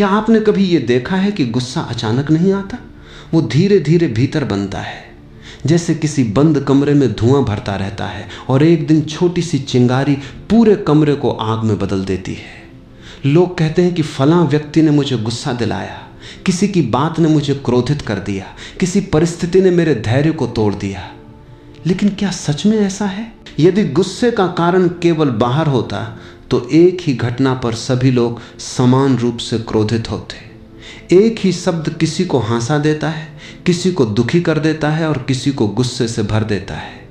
क्या आपने कभी ये देखा है कि गुस्सा अचानक नहीं आता? वो धीरे धीरे भीतर बनता है, जैसे किसी बंद कमरे में धुआं भरता रहता है और एक दिन छोटी सी चिंगारी पूरे कमरे को आग में बदल देती है। लोग कहते हैं कि फलां व्यक्ति ने मुझे गुस्सा दिलाया, किसी की बात ने मुझे क्रोधित कर दिया, किसी परिस्थिति ने मेरे धैर्य को तोड़ दिया। लेकिन क्या सच में ऐसा है? यदि गुस्से का कारण केवल बाहर होता तो एक ही घटना पर सभी लोग समान रूप से क्रोधित होते। एक ही शब्द किसी को हंसा देता है, किसी को दुखी कर देता है और किसी को गुस्से से भर देता है।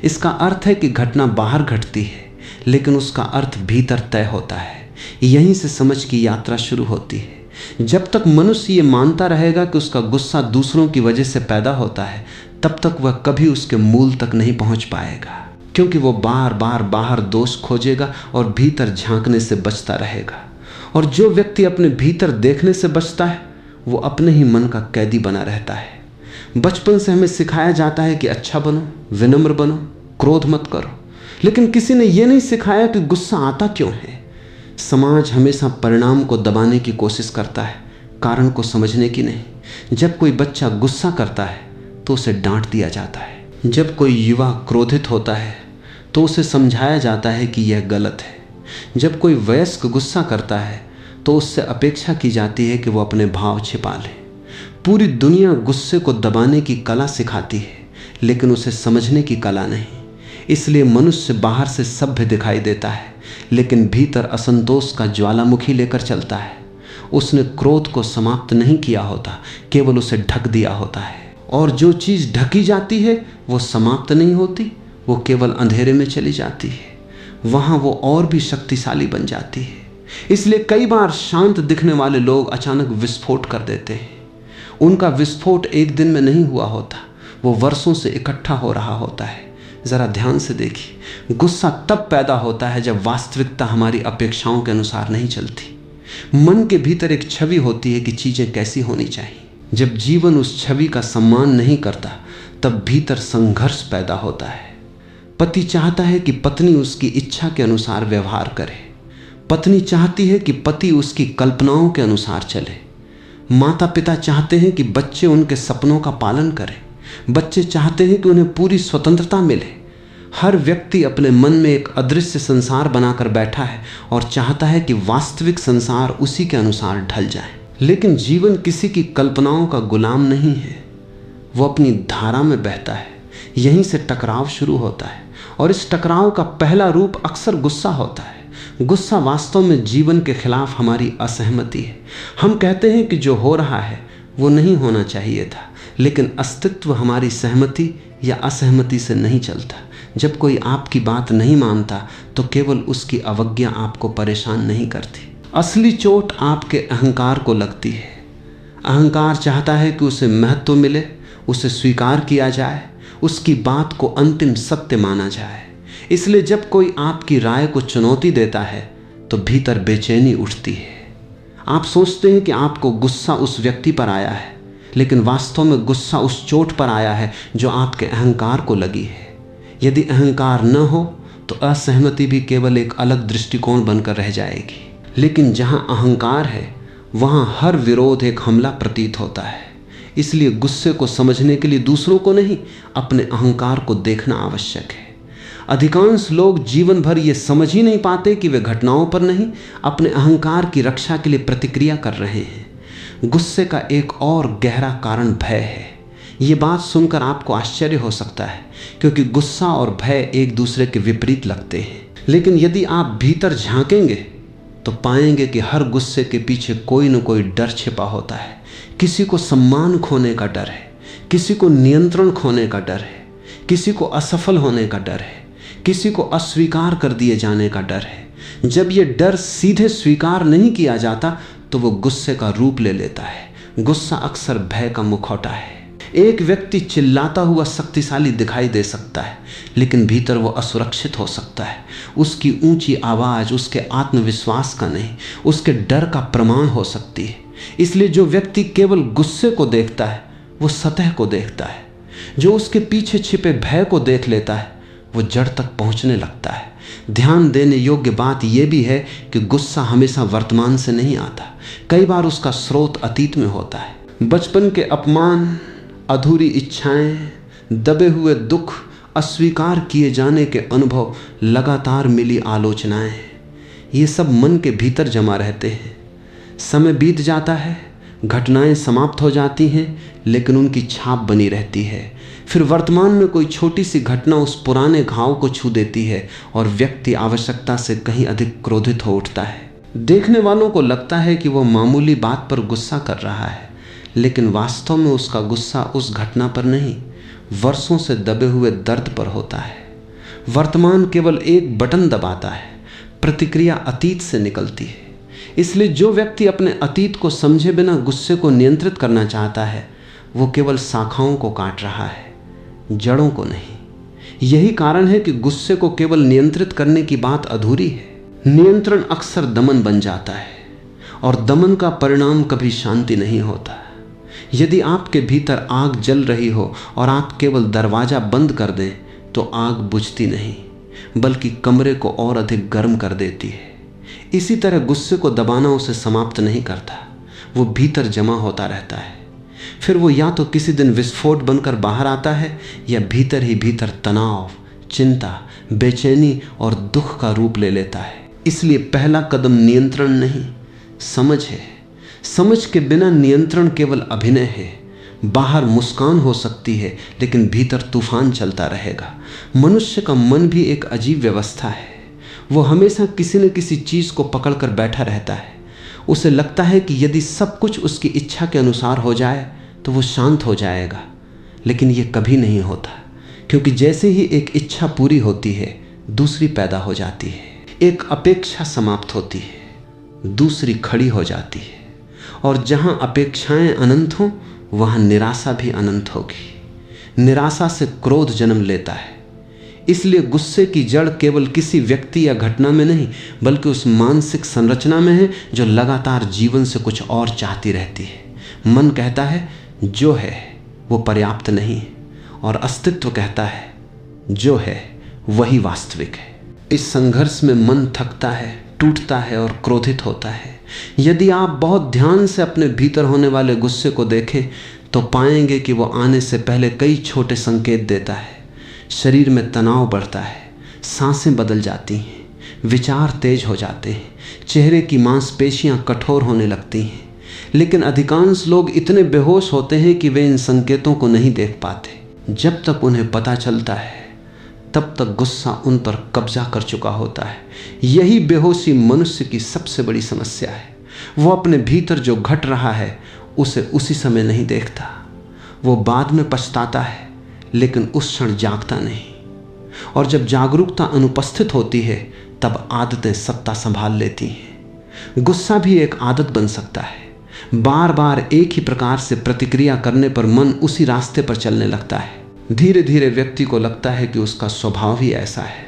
इसका अर्थ है कि घटना बाहर घटती है, लेकिन उसका अर्थ भीतर तय होता है। यहीं से समझ की यात्रा शुरू होती है। जब तक मनुष्य ये मानता रहेगा कि उसका गुस्सा दूसरों की वजह से पैदा होता है, तब तक वह कभी उसके मूल तक नहीं पहुंच पाएगा, क्योंकि वो बार बार बाहर दोष खोजेगा और भीतर झांकने से बचता रहेगा। और जो व्यक्ति अपने भीतर देखने से बचता है, वो अपने ही मन का कैदी बना रहता है। बचपन से हमें सिखाया जाता है कि अच्छा बनो, विनम्र बनो, क्रोध मत करो, लेकिन किसी ने यह नहीं सिखाया कि गुस्सा आता क्यों है। समाज हमेशा परिणाम को दबाने की कोशिश करता है, कारण को समझने की नहीं। जब कोई बच्चा गुस्सा करता है तो उसे डांट दिया जाता है। जब कोई युवा क्रोधित होता है तो उसे समझाया जाता है कि यह गलत है। जब कोई वयस्क गुस्सा करता है तो उससे अपेक्षा की जाती है कि वो अपने भाव छिपा ले। पूरी दुनिया गुस्से को दबाने की कला सिखाती है, लेकिन उसे समझने की कला नहीं। इसलिए मनुष्य बाहर से सभ्य दिखाई देता है, लेकिन भीतर असंतोष का ज्वालामुखी लेकर चलता है। उसने क्रोध को समाप्त नहीं किया होता, केवल उसे ढक दिया होता है। और जो चीज़ ढकी जाती है वो समाप्त नहीं होती, वो केवल अंधेरे में चली जाती है। वहाँ वो और भी शक्तिशाली बन जाती है। इसलिए कई बार शांत दिखने वाले लोग अचानक विस्फोट कर देते हैं। उनका विस्फोट एक दिन में नहीं हुआ होता, वो वर्षों से इकट्ठा हो रहा होता है। ज़रा ध्यान से देखिए, गुस्सा तब पैदा होता है जब वास्तविकता हमारी अपेक्षाओं के अनुसार नहीं चलती। मन के भीतर एक छवि होती है कि चीज़ें कैसी होनी चाहिए। जब जीवन उस छवि का सम्मान नहीं करता, तब भीतर संघर्ष पैदा होता है। पति चाहता है कि पत्नी उसकी इच्छा के अनुसार व्यवहार करे। पत्नी चाहती है कि पति उसकी कल्पनाओं के अनुसार चले। माता पिता चाहते हैं कि बच्चे उनके सपनों का पालन करें। बच्चे चाहते हैं कि उन्हें पूरी स्वतंत्रता मिले। हर व्यक्ति अपने मन में एक अदृश्य संसार बनाकर बैठा है और चाहता है कि वास्तविक संसार उसी के अनुसार ढल जाए। लेकिन जीवन किसी की कल्पनाओं का गुलाम नहीं है, वो अपनी धारा में बहता है। यहीं से टकराव शुरू होता है और इस टकराव का पहला रूप अक्सर गुस्सा होता है। गुस्सा वास्तव में जीवन के खिलाफ हमारी असहमति है। हम कहते हैं कि जो हो रहा है वो नहीं होना चाहिए था, लेकिन अस्तित्व हमारी सहमति या असहमति से नहीं चलता। जब कोई आपकी बात नहीं मानता तो केवल उसकी अवज्ञा आपको परेशान नहीं करती, असली चोट आपके अहंकार को लगती है। अहंकार चाहता है कि उसे महत्व मिले, उसे स्वीकार किया जाए, उसकी बात को अंतिम सत्य माना जाए। इसलिए जब कोई आपकी राय को चुनौती देता है तो भीतर बेचैनी उठती है। आप सोचते हैं कि आपको गुस्सा उस व्यक्ति पर आया है, लेकिन वास्तव में गुस्सा उस चोट पर आया है जो आपके अहंकार को लगी है। यदि अहंकार न हो तो असहमति भी केवल एक अलग दृष्टिकोण बनकर रह जाएगी। लेकिन जहाँ अहंकार है वहाँ हर विरोध एक हमला प्रतीत होता है। इसलिए गुस्से को समझने के लिए दूसरों को नहीं, अपने अहंकार को देखना आवश्यक है। अधिकांश लोग जीवन भर ये समझ ही नहीं पाते कि वे घटनाओं पर नहीं, अपने अहंकार की रक्षा के लिए प्रतिक्रिया कर रहे हैं। गुस्से का एक और गहरा कारण भय है। ये बात सुनकर आपको आश्चर्य हो सकता है, क्योंकि गुस्सा और भय एक दूसरे के विपरीत लगते हैं। लेकिन यदि आप भीतर झांकेंगे तो पाएंगे कि हर गुस्से के पीछे कोई न कोई डर छिपा होता है। किसी को सम्मान खोने का डर है, किसी को नियंत्रण खोने का डर है, किसी को असफल होने का डर है, किसी को अस्वीकार कर दिए जाने का डर है। जब ये डर सीधे स्वीकार नहीं किया जाता तो वो गुस्से का रूप ले लेता है। गुस्सा अक्सर भय का मुखौटा है। एक व्यक्ति चिल्लाता हुआ शक्तिशाली दिखाई दे सकता है, लेकिन भीतर वो असुरक्षित हो सकता है। उसकी ऊंची आवाज़ उसके आत्मविश्वास का नहीं, उसके डर का प्रमाण हो सकती है। इसलिए जो व्यक्ति केवल गुस्से को देखता है वो सतह को देखता है। जो उसके पीछे छिपे भय को देख लेता है वो जड़ तक पहुंचने लगता है। ध्यान देने योग्य बात यह भी है कि गुस्सा हमेशा वर्तमान से नहीं आता, कई बार उसका स्रोत अतीत में होता है। बचपन के अपमान, अधूरी इच्छाएं, दबे हुए दुख, अस्वीकार किए जाने के अनुभव, लगातार मिली आलोचनाएं, ये सब मन के भीतर जमा रहते हैं। समय बीत जाता है, घटनाएं समाप्त हो जाती हैं, लेकिन उनकी छाप बनी रहती है। फिर वर्तमान में कोई छोटी सी घटना उस पुराने घाव को छू देती है और व्यक्ति आवश्यकता से कहीं अधिक क्रोधित हो उठता है। देखने वालों को लगता है कि वह मामूली बात पर गुस्सा कर रहा है, लेकिन वास्तव में उसका गुस्सा उस घटना पर नहीं, वर्षों से दबे हुए दर्द पर होता है। वर्तमान केवल एक बटन दबाता है, प्रतिक्रिया अतीत से निकलती है। इसलिए जो व्यक्ति अपने अतीत को समझे बिना गुस्से को नियंत्रित करना चाहता है, वो केवल शाखाओं को काट रहा है, जड़ों को नहीं। यही कारण है कि गुस्से को केवल नियंत्रित करने की बात अधूरी है। नियंत्रण अक्सर दमन बन जाता है और दमन का परिणाम कभी शांति नहीं होता। यदि आपके भीतर आग जल रही हो और आप केवल दरवाज़ा बंद कर दें तो आग बुझती नहीं, बल्कि कमरे को और अधिक गर्म कर देती है। इसी तरह गुस्से को दबाना उसे समाप्त नहीं करता, वो भीतर जमा होता रहता है। फिर वो या तो किसी दिन विस्फोट बनकर बाहर आता है या भीतर ही भीतर तनाव, चिंता, बेचैनी और दुख का रूप ले लेता है। इसलिए पहला कदम नियंत्रण नहीं, समझ है। समझ के बिना नियंत्रण केवल अभिनय है। बाहर मुस्कान हो सकती है, लेकिन भीतर तूफान चलता रहेगा। मनुष्य का मन भी एक अजीब व्यवस्था है। वो हमेशा किसी न किसी चीज़ को पकड़कर बैठा रहता है। उसे लगता है कि यदि सब कुछ उसकी इच्छा के अनुसार हो जाए तो वो शांत हो जाएगा, लेकिन ये कभी नहीं होता, क्योंकि जैसे ही एक इच्छा पूरी होती है दूसरी पैदा हो जाती है। एक अपेक्षा समाप्त होती है, दूसरी खड़ी हो जाती है, और जहाँ अपेक्षाएं अनंत हों वहाँ निराशा भी अनंत होगी। निराशा से क्रोध जन्म लेता है। इसलिए गुस्से की जड़ केवल किसी व्यक्ति या घटना में नहीं, बल्कि उस मानसिक संरचना में है जो लगातार जीवन से कुछ और चाहती रहती है। मन कहता है जो है वो पर्याप्त नहीं, और अस्तित्व कहता है जो है वही वास्तविक है। इस संघर्ष में मन थकता है, टूटता है और क्रोधित होता है। यदि आप बहुत ध्यान से अपने भीतर होने वाले गुस्से को देखें तो पाएंगे कि वो आने से पहले कई छोटे संकेत देता है। शरीर में तनाव बढ़ता है, सांसें बदल जाती हैं, विचार तेज हो जाते हैं, चेहरे की मांसपेशियां कठोर होने लगती हैं। लेकिन अधिकांश लोग इतने बेहोश होते हैं कि वे इन संकेतों को नहीं देख पाते। जब तक उन्हें पता चलता है तब तक गुस्सा उन पर कब्जा कर चुका होता है। यही बेहोशी मनुष्य की सबसे बड़ी समस्या है। वो अपने भीतर जो घट रहा है उसे उसी समय नहीं देखता। वो बाद में पछताता है, लेकिन उस क्षण जागता नहीं। और जब जागरूकता अनुपस्थित होती है तब आदतें सत्ता संभाल लेती हैं। गुस्सा भी एक आदत बन सकता है। बार बार एक ही प्रकार से प्रतिक्रिया करने पर मन उसी रास्ते पर चलने लगता है। धीरे धीरे व्यक्ति को लगता है कि उसका स्वभाव ही ऐसा है,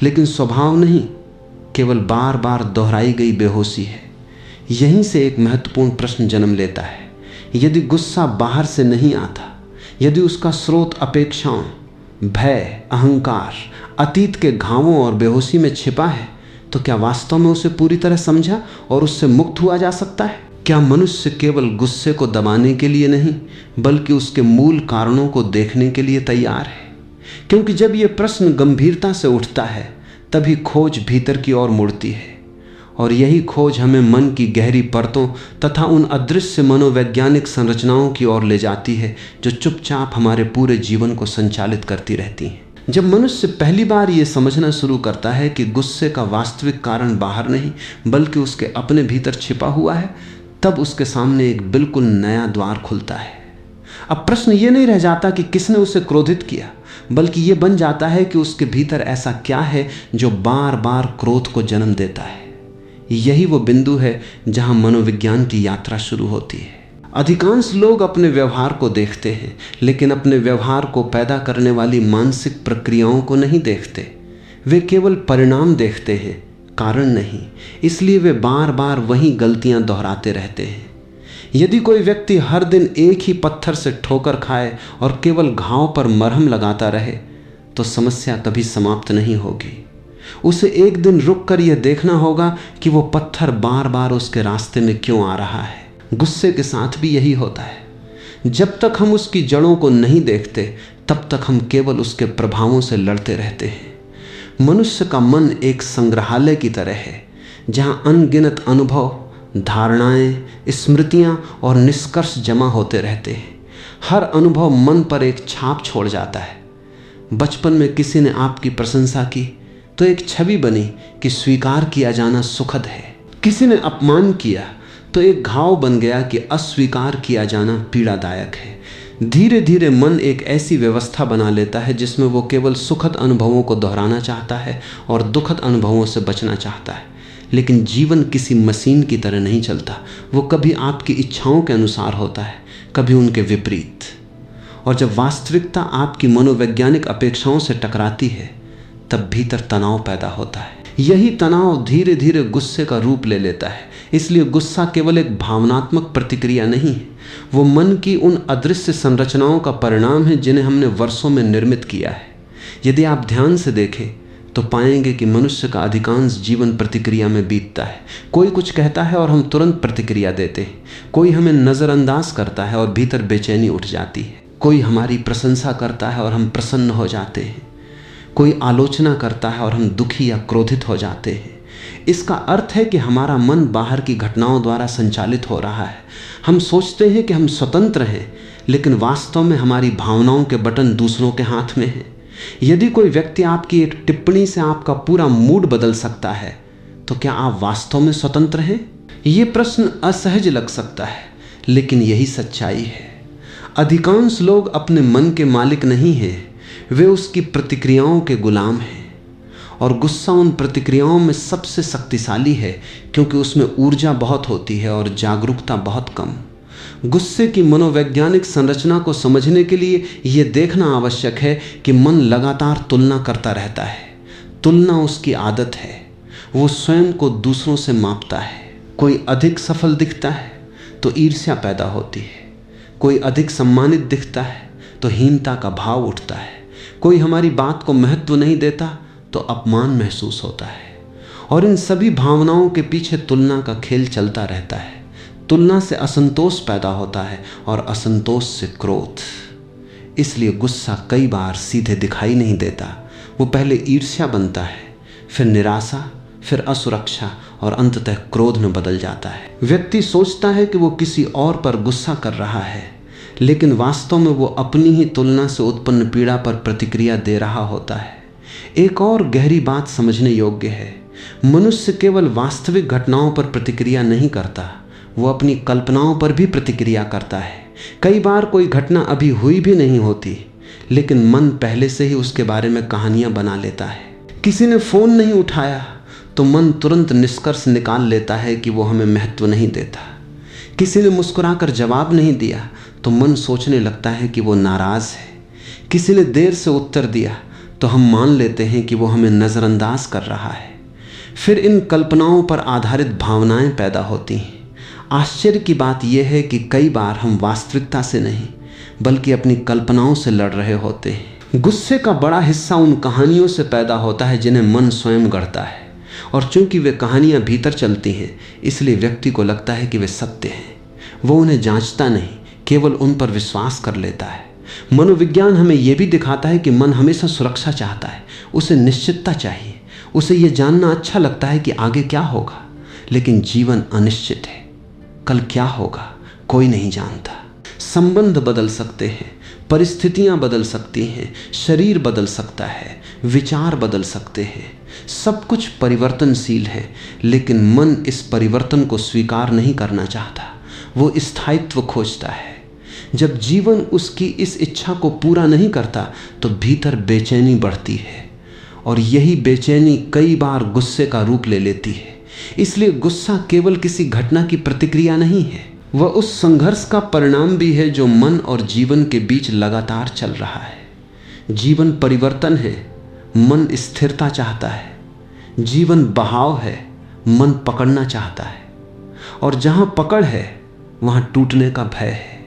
लेकिन स्वभाव नहीं, केवल बार बार दोहराई गई बेहोशी है। यहीं से एक महत्वपूर्ण प्रश्न जन्म लेता है। यदि गुस्सा बाहर से नहीं आता, यदि उसका स्रोत अपेक्षाओं, भय, अहंकार, अतीत के घावों और बेहोशी में छिपा है, तो क्या वास्तव में उसे पूरी तरह समझा और उससे मुक्त हुआ जा सकता है? क्या मनुष्य केवल गुस्से को दबाने के लिए नहीं, बल्कि उसके मूल कारणों को देखने के लिए तैयार है? क्योंकि जब यह प्रश्न गंभीरता से उठता है तभी खोज भीतर की ओर मुड़ती है, और यही खोज हमें मन की गहरी परतों तथा उन अदृश्य मनोवैज्ञानिक संरचनाओं की ओर ले जाती है जो चुपचाप हमारे पूरे जीवन को संचालित करती रहती हैं। जब मनुष्य पहली बार ये समझना शुरू करता है कि गुस्से का वास्तविक कारण बाहर नहीं बल्कि उसके अपने भीतर छिपा हुआ है, तब उसके सामने एक बिल्कुल नया द्वार खुलता है। अब प्रश्न ये नहीं रह जाता कि किसने उसे क्रोधित किया, बल्कि ये बन जाता है कि उसके भीतर ऐसा क्या है जो बार बार क्रोध को जन्म देता है। यही वो बिंदु है जहां मनोविज्ञान की यात्रा शुरू होती है। अधिकांश लोग अपने व्यवहार को देखते हैं, लेकिन अपने व्यवहार को पैदा करने वाली मानसिक प्रक्रियाओं को नहीं देखते। वे केवल परिणाम देखते हैं, कारण नहीं। इसलिए वे बार बार वही गलतियां दोहराते रहते हैं। यदि कोई व्यक्ति हर दिन एक ही पत्थर से ठोकर खाए और केवल घाव पर मरहम लगाता रहे तो समस्या कभी समाप्त नहीं होगी। उसे एक दिन रुक कर यह देखना होगा कि वो पत्थर बार बार उसके रास्ते में क्यों आ रहा है। गुस्से के साथ भी यही होता है। जब तक हम उसकी जड़ों को नहीं देखते तब तक हम केवल उसके प्रभावों से लड़ते रहते हैं। मनुष्य का मन एक संग्रहालय की तरह है जहां अनगिनत अनुभव, धारणाएं, स्मृतियां और निष्कर्ष जमा होते रहते हैं। हर अनुभव मन पर एक छाप छोड़ जाता है। बचपन में किसी ने आपकी प्रशंसा की तो एक छवि बनी कि स्वीकार किया जाना सुखद है। किसी ने अपमान किया तो एक घाव बन गया कि अस्वीकार किया जाना पीड़ादायक है। धीरे धीरे मन एक ऐसी व्यवस्था बना लेता है जिसमें वो केवल सुखद अनुभवों को दोहराना चाहता है और दुखद अनुभवों से बचना चाहता है। लेकिन जीवन किसी मशीन की तरह नहीं चलता। वो कभी आपकी इच्छाओं के अनुसार होता है, कभी उनके विपरीत। और जब वास्तविकता आपकी मनोवैज्ञानिक अपेक्षाओं से टकराती है तब भीतर तनाव पैदा होता है। यही तनाव धीरे धीरे गुस्से का रूप ले लेता है। इसलिए गुस्सा केवल एक भावनात्मक प्रतिक्रिया नहीं है, वो मन की उन अदृश्य संरचनाओं का परिणाम है जिन्हें हमने वर्षों में निर्मित किया है। यदि आप ध्यान से देखें तो पाएंगे कि मनुष्य का अधिकांश जीवन प्रतिक्रिया में बीतता है। कोई कुछ कहता है और हम तुरंत प्रतिक्रिया देते हैं। कोई हमें नज़रअंदाज करता है और भीतर बेचैनी उठ जाती है। कोई हमारी प्रशंसा करता है और हम प्रसन्न हो जाते हैं। कोई आलोचना करता है और हम दुखी या क्रोधित हो जाते हैं। इसका अर्थ है कि हमारा मन बाहर की घटनाओं द्वारा संचालित हो रहा है। हम सोचते हैं कि हम स्वतंत्र हैं, लेकिन वास्तव में हमारी भावनाओं के बटन दूसरों के हाथ में हैं। यदि कोई व्यक्ति आपकी एक टिप्पणी से आपका पूरा मूड बदल सकता है तो क्या आप वास्तव में स्वतंत्र हैं? ये प्रश्न असहज लग सकता है, लेकिन यही सच्चाई है। अधिकांश लोग अपने मन के मालिक नहीं हैं, वे उसकी प्रतिक्रियाओं के गुलाम हैं। और गुस्सा उन प्रतिक्रियाओं में सबसे शक्तिशाली है क्योंकि उसमें ऊर्जा बहुत होती है और जागरूकता बहुत कम। गुस्से की मनोवैज्ञानिक संरचना को समझने के लिए यह देखना आवश्यक है कि मन लगातार तुलना करता रहता है। तुलना उसकी आदत है। वो स्वयं को दूसरों से मापता है। कोई अधिक सफल दिखता है तो ईर्ष्या पैदा होती है। कोई अधिक सम्मानित दिखता है तो हीनता का भाव उठता है। कोई हमारी बात को महत्व नहीं देता तो अपमान महसूस होता है। और इन सभी भावनाओं के पीछे तुलना का खेल चलता रहता है। तुलना से असंतोष पैदा होता है और असंतोष से क्रोध। इसलिए गुस्सा कई बार सीधे दिखाई नहीं देता। वो पहले ईर्ष्या बनता है, फिर निराशा, फिर असुरक्षा और अंततः क्रोध में बदल जाता है। व्यक्ति सोचता है कि वो किसी और पर गुस्सा कर रहा है, लेकिन वास्तव में वो अपनी ही तुलना से उत्पन्न पीड़ा पर प्रतिक्रिया दे रहा होता है। एक और गहरी बात समझने योग्य है। मनुष्य केवल वास्तविक घटनाओं पर प्रतिक्रिया नहीं करता, वो अपनी कल्पनाओं पर भी प्रतिक्रिया करता है। कई बार कोई घटना अभी हुई भी नहीं होती, लेकिन मन पहले से ही उसके बारे में कहानियां बना लेता है। किसी ने फ़ोन नहीं उठाया तो मन तुरंत निष्कर्ष निकाल लेता है कि वो हमें महत्व नहीं देता। किसी ने मुस्कुराकर जवाब नहीं दिया तो मन सोचने लगता है कि वो नाराज़ है। किसी ने देर से उत्तर दिया तो हम मान लेते हैं कि वो हमें नज़रअंदाज कर रहा है। फिर इन कल्पनाओं पर आधारित भावनाएं पैदा होती हैं। आश्चर्य की बात यह है कि कई बार हम वास्तविकता से नहीं बल्कि अपनी कल्पनाओं से लड़ रहे होते हैं। गुस्से का बड़ा हिस्सा उन कहानियों से पैदा होता है जिन्हें मन स्वयं गढ़ता है। और चूंकि वे कहानियां भीतर चलती हैं, इसलिए व्यक्ति को लगता है कि वे सत्य हैं। वो उन्हें जांचता नहीं, केवल उन पर विश्वास कर लेता है। मनोविज्ञान हमें यह भी दिखाता है कि मन हमेशा सुरक्षा चाहता है। उसे निश्चितता चाहिए। उसे यह जानना अच्छा लगता है कि आगे क्या होगा। लेकिन जीवन अनिश्चित है। कल क्या होगा कोई नहीं जानता। संबंध बदल सकते हैं, परिस्थितियां बदल सकती हैं, शरीर बदल सकता है, विचार बदल सकते हैं। सब कुछ परिवर्तनशील है, लेकिन मन इस परिवर्तन को स्वीकार नहीं करना चाहता। वो स्थायित्व खोजता है। जब जीवन उसकी इस इच्छा को पूरा नहीं करता तो भीतर बेचैनी बढ़ती है, और यही बेचैनी कई बार गुस्से का रूप ले लेती है। इसलिए गुस्सा केवल किसी घटना की प्रतिक्रिया नहीं है, वह उस संघर्ष का परिणाम भी है जो मन और जीवन के बीच लगातार चल रहा है। जीवन परिवर्तन है, मन स्थिरता चाहता है। जीवन बहाव है, मन पकड़ना चाहता है। और जहाँ पकड़ है वहाँ टूटने का भय है।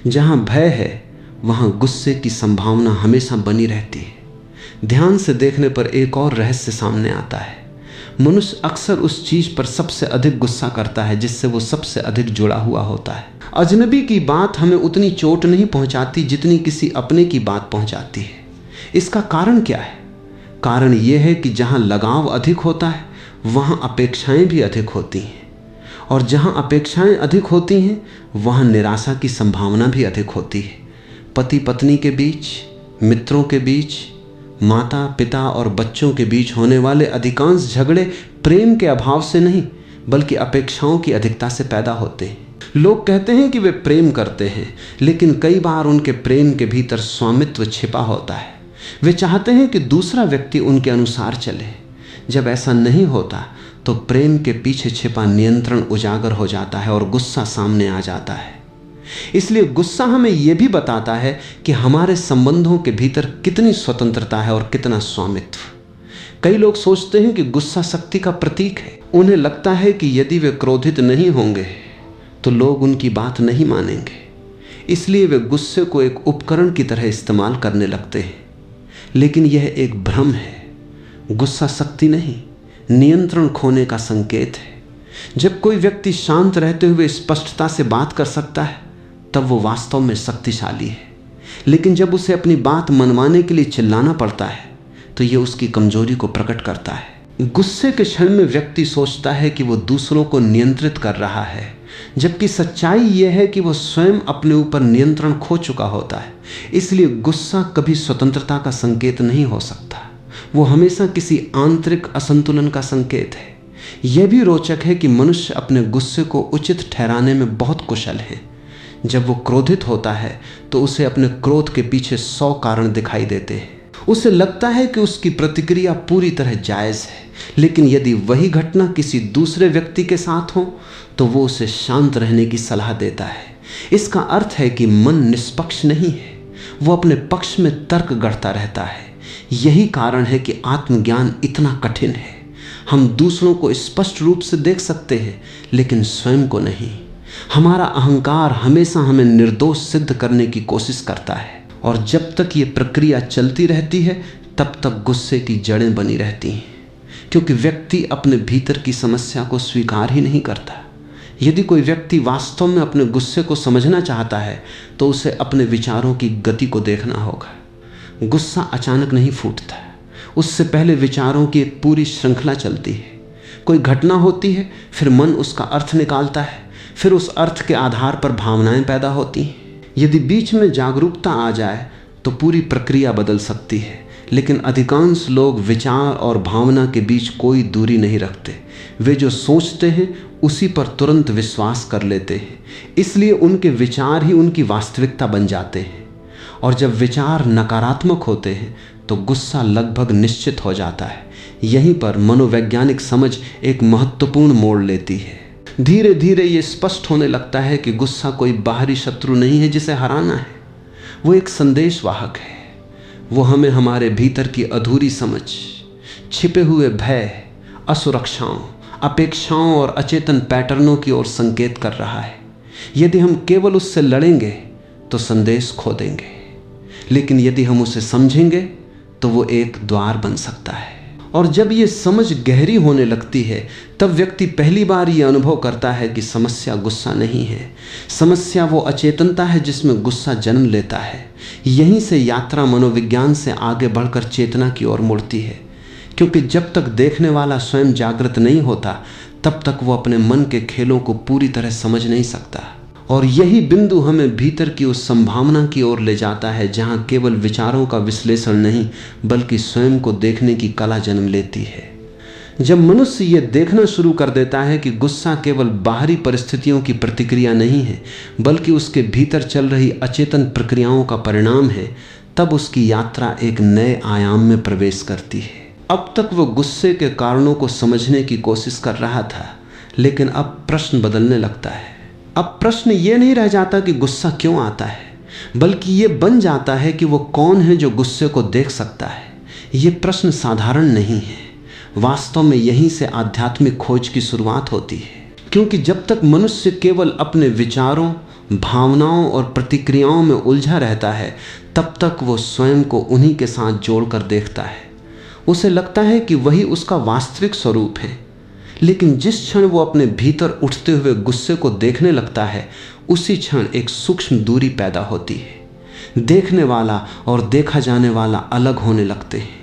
जहाँ भय है वहाँ गुस्से की संभावना हमेशा बनी रहती है। ध्यान से देखने पर एक और रहस्य सामने आता है। मनुष्य अक्सर उस चीज पर सबसे अधिक गुस्सा करता है जिससे वो सबसे अधिक जुड़ा हुआ होता है। अजनबी की बात हमें उतनी चोट नहीं पहुंचाती जितनी किसी अपने की बात पहुंचाती है। इसका कारण क्या है? कारण यह है कि जहां लगाव अधिक होता है वहां अपेक्षाएं भी अधिक होती हैं, और जहां अपेक्षाएं अधिक होती हैं वहां निराशा की संभावना भी अधिक होती है। पति पत्नी के बीच, मित्रों के बीच, माता पिता और बच्चों के बीच होने वाले अधिकांश झगड़े प्रेम के अभाव से नहीं बल्कि अपेक्षाओं की अधिकता से पैदा होते हैं। लोग कहते हैं कि वे प्रेम करते हैं, लेकिन कई बार उनके प्रेम के भीतर स्वामित्व छिपा होता है। वे चाहते हैं कि दूसरा व्यक्ति उनके अनुसार चले। जब ऐसा नहीं होता तो प्रेम के पीछे छिपा नियंत्रण उजागर हो जाता है और गुस्सा सामने आ जाता है। इसलिए गुस्सा हमें यह भी बताता है कि हमारे संबंधों के भीतर कितनी स्वतंत्रता है और कितना स्वामित्व। कई लोग सोचते हैं कि गुस्सा शक्ति का प्रतीक है। उन्हें लगता है कि यदि वे क्रोधित नहीं होंगे तो लोग उनकी बात नहीं मानेंगे, इसलिए वे गुस्से को एक उपकरण की तरह इस्तेमाल करने लगते हैं। लेकिन यह एक भ्रम है। गुस्सा शक्ति नहीं, नियंत्रण खोने का संकेत है। जब कोई व्यक्ति शांत रहते हुए स्पष्टता से बात कर सकता है तब वो वास्तव में शक्तिशाली है। लेकिन जब उसे अपनी बात मनवाने के लिए चिल्लाना पड़ता है तो ये उसकी कमजोरी को प्रकट करता है। गुस्से के क्षण में व्यक्ति सोचता है कि वो दूसरों को नियंत्रित कर रहा है, जबकि सच्चाई यह है कि वो स्वयं अपने ऊपर नियंत्रण खो चुका होता है। इसलिए गुस्सा कभी स्वतंत्रता का संकेत नहीं हो सकता, वो हमेशा किसी आंतरिक असंतुलन का संकेत है। यह भी रोचक है कि मनुष्य अपने गुस्से को उचित ठहराने में बहुत कुशल है। जब वो क्रोधित होता है तो उसे अपने क्रोध के पीछे 100 कारण दिखाई देते हैं। उसे लगता है कि उसकी प्रतिक्रिया पूरी तरह जायज़ है, लेकिन यदि वही घटना किसी दूसरे व्यक्ति के साथ हो तो वो उसे शांत रहने की सलाह देता है। इसका अर्थ है कि मन निष्पक्ष नहीं है, वो अपने पक्ष में तर्क गढ़ता रहता है। यही कारण है कि आत्मज्ञान इतना कठिन है। हम दूसरों को स्पष्ट रूप से देख सकते हैं लेकिन स्वयं को नहीं। हमारा अहंकार हमेशा हमें निर्दोष सिद्ध करने की कोशिश करता है, और जब तक ये प्रक्रिया चलती रहती है तब तक गुस्से की जड़ें बनी रहती हैं, क्योंकि व्यक्ति अपने भीतर की समस्या को स्वीकार ही नहीं करता। यदि कोई व्यक्ति वास्तव में अपने गुस्से को समझना चाहता है तो उसे अपने विचारों की गति को देखना होगा। गुस्सा अचानक नहीं फूटता, उससे पहले विचारों की एक पूरी श्रृंखला चलती है। कोई घटना होती है, फिर मन उसका अर्थ निकालता है, फिर उस अर्थ के आधार पर भावनाएं पैदा होती हैं। यदि बीच में जागरूकता आ जाए तो पूरी प्रक्रिया बदल सकती है, लेकिन अधिकांश लोग विचार और भावना के बीच कोई दूरी नहीं रखते। वे जो सोचते हैं उसी पर तुरंत विश्वास कर लेते हैं, इसलिए उनके विचार ही उनकी वास्तविकता बन जाते हैं। और जब विचार नकारात्मक होते हैं तो गुस्सा लगभग निश्चित हो जाता है। यहीं पर मनोवैज्ञानिक समझ एक महत्वपूर्ण मोड़ लेती है। धीरे धीरे ये स्पष्ट होने लगता है कि गुस्सा कोई बाहरी शत्रु नहीं है जिसे हराना है, वो एक संदेशवाहक है। वो हमें हमारे भीतर की अधूरी समझ, छिपे हुए भय, असुरक्षाओं, अपेक्षाओं और अचेतन पैटर्नों की ओर संकेत कर रहा है। यदि हम केवल उससे लड़ेंगे तो संदेश खो देंगे, लेकिन यदि हम उसे समझेंगे तो वो एक द्वार बन सकता है। और जब ये समझ गहरी होने लगती है तब व्यक्ति पहली बार ये अनुभव करता है कि समस्या गुस्सा नहीं है, समस्या वो अचेतनता है जिसमें गुस्सा जन्म लेता है। यहीं से यात्रा मनोविज्ञान से आगे बढ़कर चेतना की ओर मुड़ती है, क्योंकि जब तक देखने वाला स्वयं जागृत नहीं होता तब तक वो अपने मन के खेलों को पूरी तरह समझ नहीं सकता। और यही बिंदु हमें भीतर की उस संभावना की ओर ले जाता है जहां केवल विचारों का विश्लेषण नहीं बल्कि स्वयं को देखने की कला जन्म लेती है। जब मनुष्य ये देखना शुरू कर देता है कि गुस्सा केवल बाहरी परिस्थितियों की प्रतिक्रिया नहीं है बल्कि उसके भीतर चल रही अचेतन प्रक्रियाओं का परिणाम है, तब उसकी यात्रा एक नए आयाम में प्रवेश करती है। अब तक वो गुस्से के कारणों को समझने की कोशिश कर रहा था, लेकिन अब प्रश्न बदलने लगता है। अब प्रश्न ये नहीं रह जाता कि गुस्सा क्यों आता है, बल्कि ये बन जाता है कि वो कौन है जो गुस्से को देख सकता है। ये प्रश्न साधारण नहीं है। वास्तव में यहीं से आध्यात्मिक खोज की शुरुआत होती है, क्योंकि जब तक मनुष्य केवल अपने विचारों, भावनाओं और प्रतिक्रियाओं में उलझा रहता है तब तक वो स्वयं को उन्हीं के साथ जोड़कर देखता है। उसे लगता है कि वही उसका वास्तविक स्वरूप है। लेकिन जिस क्षण वो अपने भीतर उठते हुए गुस्से को देखने लगता है, उसी क्षण एक सूक्ष्म दूरी पैदा होती है। देखने वाला और देखा जाने वाला अलग होने लगते हैं,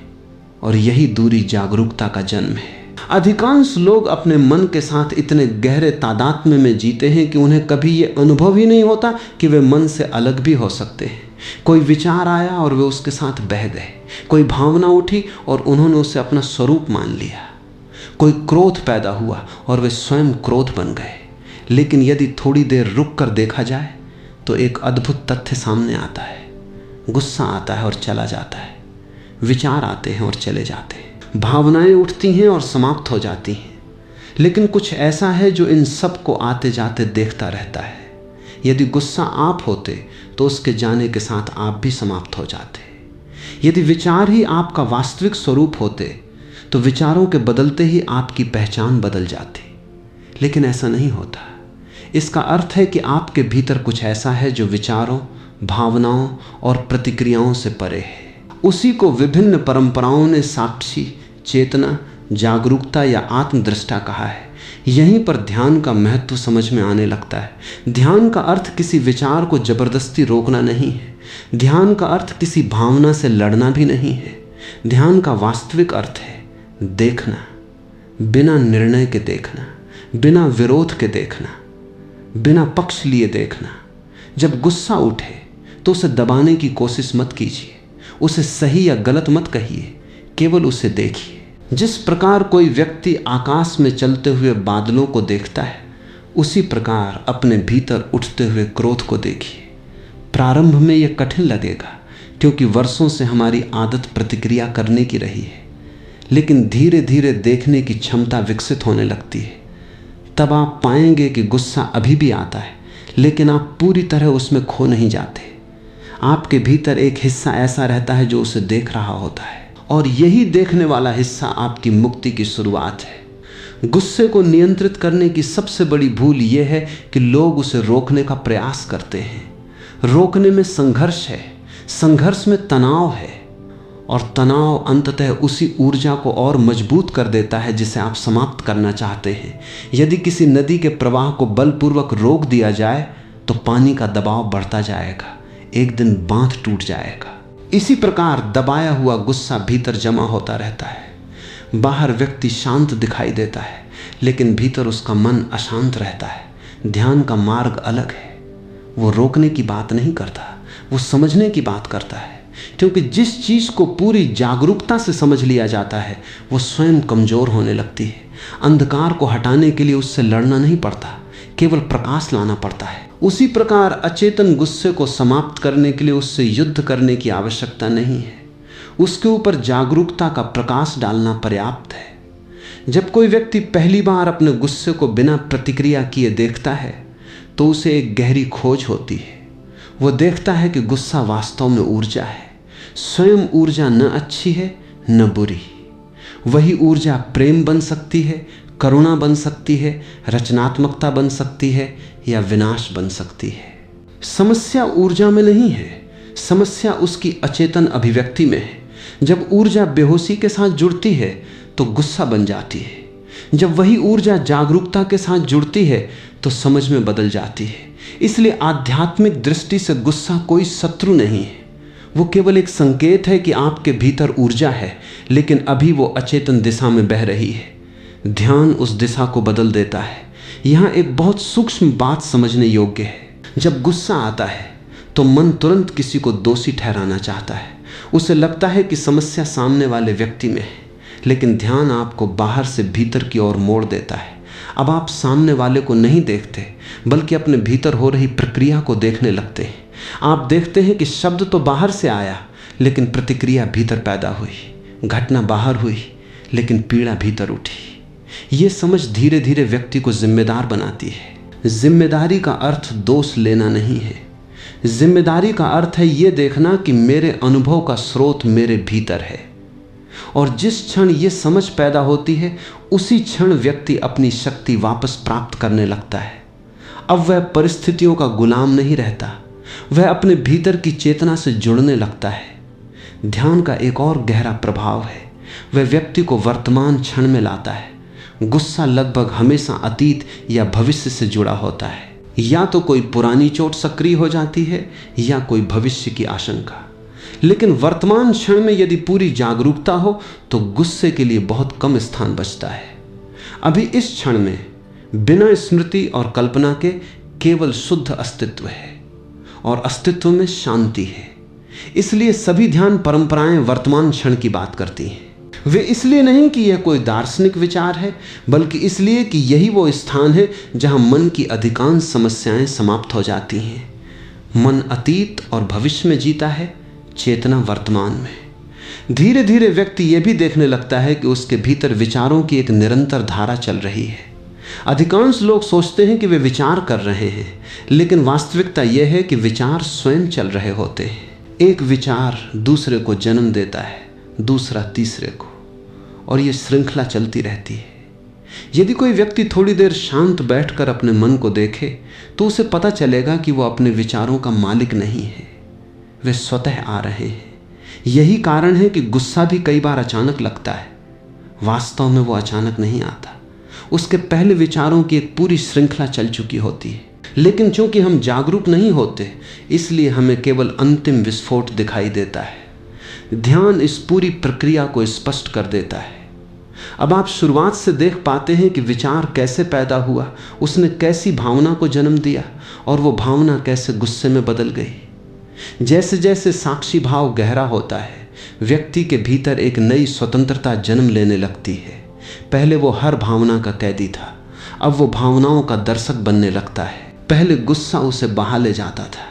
और यही दूरी जागरूकता का जन्म है। अधिकांश लोग अपने मन के साथ इतने गहरे तादात्म्य में जीते हैं कि उन्हें कभी ये अनुभव ही नहीं होता कि वे मन से अलग भी हो सकते हैं। कोई विचार आया और वे उसके साथ बह गए, कोई भावना उठी और उन्होंने उसे अपना स्वरूप मान लिया, कोई क्रोध पैदा हुआ और वे स्वयं क्रोध बन गए। लेकिन यदि थोड़ी देर रुक कर देखा जाए तो एक अद्भुत तथ्य सामने आता है। गुस्सा आता है और चला जाता है, विचार आते हैं और चले जाते हैं, भावनाएं उठती हैं और समाप्त हो जाती हैं। लेकिन कुछ ऐसा है जो इन सब को आते जाते देखता रहता है। यदि गुस्सा आप होते तो उसके जाने के साथ आप भी समाप्त हो जाते। यदि विचार ही आपका वास्तविक स्वरूप होते तो विचारों के बदलते ही आपकी पहचान बदल जाती। लेकिन ऐसा नहीं होता। इसका अर्थ है कि आपके भीतर कुछ ऐसा है जो विचारों, भावनाओं और प्रतिक्रियाओं से परे है। उसी को विभिन्न परंपराओं ने साक्षी, चेतना, जागरूकता या आत्मदृष्टा कहा है। यहीं पर ध्यान का महत्व समझ में आने लगता है। ध्यान का अर्थ किसी विचार को जबरदस्ती रोकना नहीं है। ध्यान का अर्थ किसी भावना से लड़ना भी नहीं है। ध्यान का वास्तविक अर्थ है देखना, बिना निर्णय के देखना, बिना विरोध के देखना, बिना पक्ष लिए देखना। जब गुस्सा उठे तो उसे दबाने की कोशिश मत कीजिए, उसे सही या गलत मत कहिए, केवल उसे देखिए। जिस प्रकार कोई व्यक्ति आकाश में चलते हुए बादलों को देखता है, उसी प्रकार अपने भीतर उठते हुए क्रोध को देखिए। प्रारंभ में यह कठिन लगेगा क्योंकि वर्षों से हमारी आदत प्रतिक्रिया करने की रही है, लेकिन धीरे धीरे देखने की क्षमता विकसित होने लगती है। तब आप पाएंगे कि गुस्सा अभी भी आता है, लेकिन आप पूरी तरह उसमें खो नहीं जाते। आपके भीतर एक हिस्सा ऐसा रहता है जो उसे देख रहा होता है, और यही देखने वाला हिस्सा आपकी मुक्ति की शुरुआत है। गुस्से को नियंत्रित करने की सबसे बड़ी भूल यह है कि लोग उसे रोकने का प्रयास करते हैं। रोकने में संघर्ष है, संघर्ष में तनाव है, और तनाव अंततः उसी ऊर्जा को और मजबूत कर देता है जिसे आप समाप्त करना चाहते हैं। यदि किसी नदी के प्रवाह को बलपूर्वक रोक दिया जाए तो पानी का दबाव बढ़ता जाएगा, एक दिन बांध टूट जाएगा। इसी प्रकार दबाया हुआ गुस्सा भीतर जमा होता रहता है। बाहर व्यक्ति शांत दिखाई देता है, लेकिन भीतर उसका मन अशांत रहता है। ध्यान का मार्ग अलग है। वो रोकने की बात नहीं करता, वो समझने की बात करता है। क्योंकि जिस चीज को पूरी जागरूकता से समझ लिया जाता है वो स्वयं कमजोर होने लगती है। अंधकार को हटाने के लिए उससे लड़ना नहीं पड़ता, केवल प्रकाश लाना पड़ता है। उसी प्रकार अचेतन गुस्से को समाप्त करने के लिए उससे युद्ध करने की आवश्यकता नहीं है, उसके ऊपर जागरूकता का प्रकाश डालना पर्याप्त है। जब कोई व्यक्ति पहली बार अपने गुस्से को बिना प्रतिक्रिया किए देखता है तो उसे एक गहरी खोज होती है। वो देखता है कि गुस्सा वास्तव में ऊर्जा है। स्वयं ऊर्जा न अच्छी है न बुरी। वही ऊर्जा प्रेम बन सकती है, करुणा बन सकती है, रचनात्मकता बन सकती है या विनाश बन सकती है। समस्या ऊर्जा में नहीं है, समस्या उसकी अचेतन अभिव्यक्ति में है। जब ऊर्जा बेहोशी के साथ जुड़ती है तो गुस्सा बन जाती है। जब वही ऊर्जा जागरूकता के साथ जुड़ती है तो समझ में बदल जाती है। इसलिए आध्यात्मिक दृष्टि से गुस्सा कोई शत्रु नहीं है, वो केवल एक संकेत है कि आपके भीतर ऊर्जा है, लेकिन अभी वो अचेतन दिशा में बह रही है। ध्यान उस दिशा को बदल देता है। यहाँ एक बहुत सूक्ष्म बात समझने योग्य है। जब गुस्सा आता है तो मन तुरंत किसी को दोषी ठहराना चाहता है। उसे लगता है कि समस्या सामने वाले व्यक्ति में है, लेकिन ध्यान आपको बाहर से भीतर की ओर मोड़ देता है। अब आप सामने वाले को नहीं देखते, बल्कि अपने भीतर हो रही प्रक्रिया को देखने लगते हैं। आप देखते हैं कि शब्द तो बाहर से आया, लेकिन प्रतिक्रिया भीतर पैदा हुई। घटना बाहर हुई, लेकिन पीड़ा भीतर उठी। ये समझ धीरे धीरे व्यक्ति को जिम्मेदार बनाती है। जिम्मेदारी का अर्थ दोष लेना नहीं है। जिम्मेदारी का अर्थ है ये देखना कि मेरे अनुभव का स्रोत मेरे भीतर है, और जिस क्षण ये समझ पैदा होती है उसी क्षण व्यक्ति अपनी शक्ति वापस प्राप्त करने लगता है। अब वह परिस्थितियों का गुलाम नहीं रहता, वह अपने भीतर की चेतना से जुड़ने लगता है। ध्यान का एक और गहरा प्रभाव है, वह व्यक्ति को वर्तमान क्षण में लाता है। गुस्सा लगभग हमेशा अतीत या भविष्य से जुड़ा होता है। या तो कोई पुरानी चोट सक्रिय हो जाती है या कोई भविष्य की आशंका। लेकिन वर्तमान क्षण में यदि पूरी जागरूकता हो तो गुस्से के लिए बहुत कम स्थान बचता है। अभी इस क्षण में बिना स्मृति और कल्पना के केवल शुद्ध अस्तित्व है और अस्तित्व में शांति है। इसलिए सभी ध्यान परंपराएं वर्तमान क्षण की बात करती हैं। वे इसलिए नहीं कि यह कोई दार्शनिक विचार है, बल्कि इसलिए कि यही वो स्थान है जहां मन की अधिकांश समस्याएं समाप्त हो जाती हैं। मन अतीत और भविष्य में जीता है, चेतना वर्तमान में। धीरे धीरे व्यक्ति यह भी देखने लगता है कि उसके भीतर विचारों की एक निरंतर धारा चल रही है। अधिकांश लोग सोचते हैं कि वे विचार कर रहे हैं, लेकिन वास्तविकता यह है कि विचार स्वयं चल रहे होते हैं। एक विचार दूसरे को जन्म देता है, दूसरा तीसरे को, और यह श्रृंखला चलती रहती है। यदि कोई व्यक्ति थोड़ी देर शांत बैठकर अपने मन को देखे तो उसे पता चलेगा कि वह अपने विचारों का मालिक नहीं है, वे स्वतः आ रहे हैं। यही कारण है कि गुस्सा भी कई बार अचानक लगता है। वास्तव में वो अचानक नहीं आता, उसके पहले विचारों की एक पूरी श्रृंखला चल चुकी होती है। लेकिन चूंकि हम जागरूक नहीं होते, इसलिए हमें केवल अंतिम विस्फोट दिखाई देता है। ध्यान इस पूरी प्रक्रिया को स्पष्ट कर देता है। अब आप शुरुआत से देख पाते हैं कि विचार कैसे पैदा हुआ, उसने कैसी भावना को जन्म दिया और वो भावना कैसे गुस्से में बदल गई। जैसे जैसे साक्षी भाव गहरा होता है, व्यक्ति के भीतर एक नई स्वतंत्रता जन्म लेने लगती है। पहले वो हर भावना का कैदी था, अब वो भावनाओं का दर्शक बनने लगता है। पहले गुस्सा उसे बहा ले जाता था,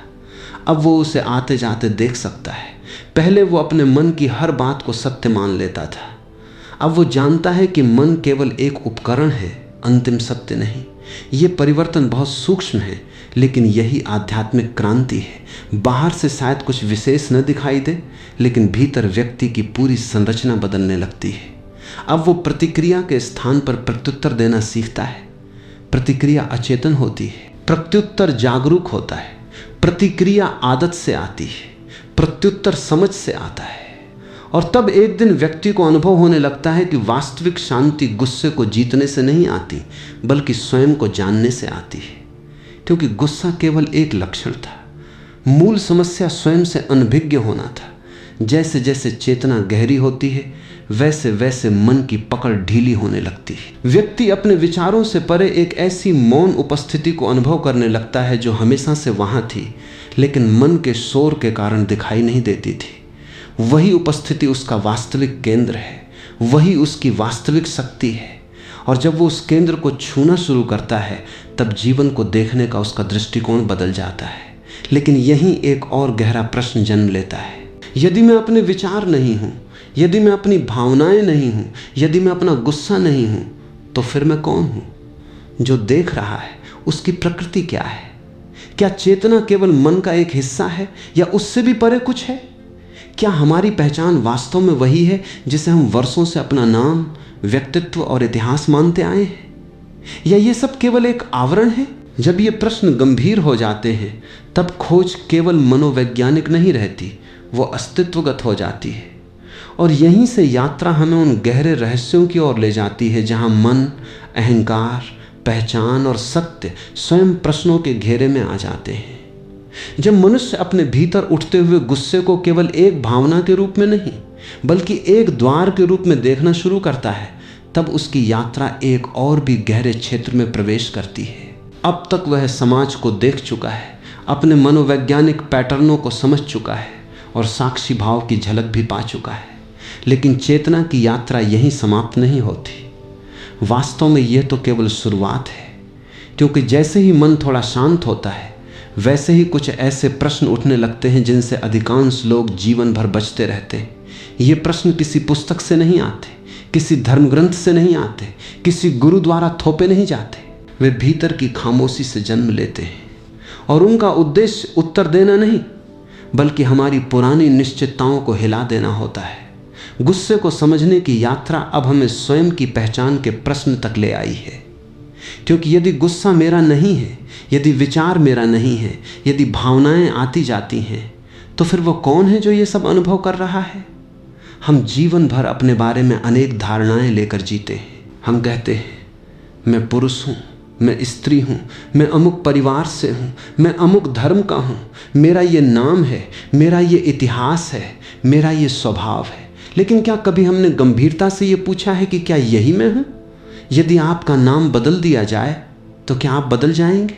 अब वो उसे आते जाते देख सकता है। पहले वो अपने मन की हर बात को सत्य मान लेता था, अब वो जानता है कि मन केवल एक उपकरण है, अंतिम सत्य नहीं। ये परिवर्तन बहुत सूक्ष्म है, लेकिन यही आध्यात्मिक क्रांति है। बाहर से शायद कुछ विशेष न दिखाई दे, लेकिन भीतर व्यक्ति की पूरी संरचना बदलने लगती है। अब वो प्रतिक्रिया के स्थान पर प्रत्युत्तर देना सीखता है। प्रतिक्रिया अचेतन होती है, प्रत्युत्तर जागरूक होता है। प्रतिक्रिया आदत से आती है, प्रत्युत्तर समझ से आता है। और तब एक दिन व्यक्ति को अनुभव होने लगता है कि वास्तविक शांति गुस्से को जीतने से नहीं आती, बल्कि स्वयं को जानने से आती है। क्योंकि गुस्सा केवल एक लक्षण था, मूल समस्या स्वयं से अनभिज्ञ होना था। जैसे जैसे चेतना गहरी होती है, वैसे वैसे मन की पकड़ ढीली होने लगती है। व्यक्ति अपने विचारों से परे एक ऐसी मौन उपस्थिति को अनुभव करने लगता है जो हमेशा से वहाँ थी, लेकिन मन के शोर के कारण दिखाई नहीं देती थी। वही उपस्थिति उसका वास्तविक केंद्र है, वही उसकी वास्तविक शक्ति है। और जब वो उस केंद्र को छूना शुरू करता है, तब जीवन को देखने का उसका दृष्टिकोण बदल जाता है। लेकिन यहीं एक और गहरा प्रश्न जन्म लेता है। यदि मैं अपने विचार नहीं हूँ, यदि मैं अपनी भावनाएं नहीं हूँ, यदि मैं अपना गुस्सा नहीं हूँ, तो फिर मैं कौन हूँ? जो देख रहा है उसकी प्रकृति क्या है? क्या चेतना केवल मन का एक हिस्सा है या उससे भी परे कुछ है? क्या हमारी पहचान वास्तव में वही है जिसे हम वर्षों से अपना नाम, व्यक्तित्व और इतिहास मानते आए हैं, या ये सब केवल एक आवरण है? जब ये प्रश्न गंभीर हो जाते हैं, तब खोज केवल मनोवैज्ञानिक नहीं रहती, वो अस्तित्वगत हो जाती है। और यहीं से यात्रा हमें उन गहरे रहस्यों की ओर ले जाती है जहां मन, अहंकार, पहचान और सत्य स्वयं प्रश्नों के घेरे में आ जाते हैं। जब मनुष्य अपने भीतर उठते हुए गुस्से को केवल एक भावना के रूप में नहीं, बल्कि एक द्वार के रूप में देखना शुरू करता है, तब उसकी यात्रा एक और भी गहरे क्षेत्र में प्रवेश करती है। अब तक वह समाज को देख चुका है, अपने मनोवैज्ञानिक पैटर्नों को समझ चुका है और साक्षी भाव की झलक भी पा चुका है। लेकिन चेतना की यात्रा यहीं समाप्त नहीं होती। वास्तव में यह तो केवल शुरुआत है, क्योंकि जैसे ही मन थोड़ा शांत होता है, वैसे ही कुछ ऐसे प्रश्न उठने लगते हैं जिनसे अधिकांश लोग जीवन भर बचते रहते हैं। ये प्रश्न किसी पुस्तक से नहीं आते, किसी धर्म ग्रंथ से नहीं आते, किसी गुरु द्वारा थोपे नहीं जाते। वे भीतर की खामोशी से जन्म लेते हैं और उनका उद्देश्य उत्तर देना नहीं, बल्कि हमारी पुरानी निश्चितताओं को हिला देना होता है। गुस्से को समझने की यात्रा अब हमें स्वयं की पहचान के प्रश्न तक ले आई है। क्योंकि यदि गुस्सा मेरा नहीं है, यदि विचार मेरा नहीं है, यदि भावनाएं आती जाती हैं, तो फिर वो कौन है जो ये सब अनुभव कर रहा है? हम जीवन भर अपने बारे में अनेक धारणाएं लेकर जीते हैं। हम कहते हैं मैं पुरुष हूँ, मैं स्त्री हूँ, मैं अमुक परिवार से हूँ, मैं अमुक धर्म का हूँ, मेरा ये नाम है, मेरा ये इतिहास है, मेरा ये स्वभाव है। लेकिन क्या कभी हमने गंभीरता से ये पूछा है कि क्या यही मैं हूँ? यदि आपका नाम बदल दिया जाए तो क्या आप बदल जाएंगे?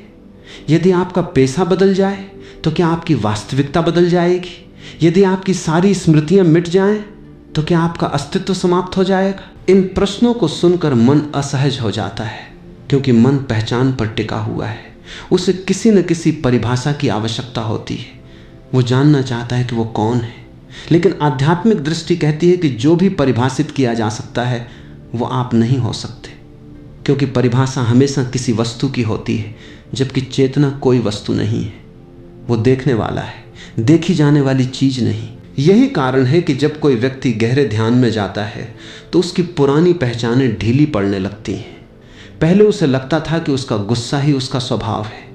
यदि आपका पेशा बदल जाए तो क्या आपकी वास्तविकता बदल जाएगी? यदि आपकी सारी स्मृतियां मिट जाएं तो क्या आपका अस्तित्व समाप्त हो जाएगा? इन प्रश्नों को सुनकर मन असहज हो जाता है, क्योंकि मन पहचान पर टिका हुआ है। उसे किसी न किसी परिभाषा की आवश्यकता होती है। वो जानना चाहता है कि वो कौन है। लेकिन आध्यात्मिक दृष्टि कहती है कि जो भी परिभाषित किया जा सकता है वो आप नहीं हो सकते, क्योंकि परिभाषा हमेशा किसी वस्तु की होती है, जबकि चेतना कोई वस्तु नहीं है। वो देखने वाला है, देखी जाने वाली चीज नहीं। यही कारण है कि जब कोई व्यक्ति गहरे ध्यान में जाता है तो उसकी पुरानी पहचानें ढीली पड़ने लगती हैं। पहले उसे लगता था कि उसका गुस्सा ही उसका स्वभाव है,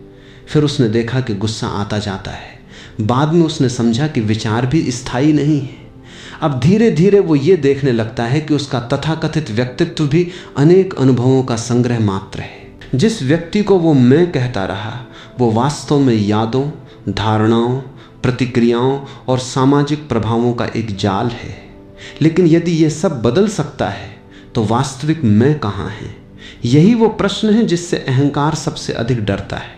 फिर उसने देखा कि गुस्सा आता जाता है। बाद में उसने समझा कि विचार भी स्थायी नहीं है। अब धीरे धीरे वो ये देखने लगता है कि उसका तथाकथित व्यक्तित्व भी अनेक अनुभवों का संग्रह मात्र है। जिस व्यक्ति को वो मैं कहता रहा वो वास्तव में यादों, धारणाओं, प्रतिक्रियाओं और सामाजिक प्रभावों का एक जाल है। लेकिन यदि ये सब बदल सकता है तो वास्तविक मैं कहाँ है? यही वो प्रश्न है जिससे अहंकार सबसे अधिक डरता है,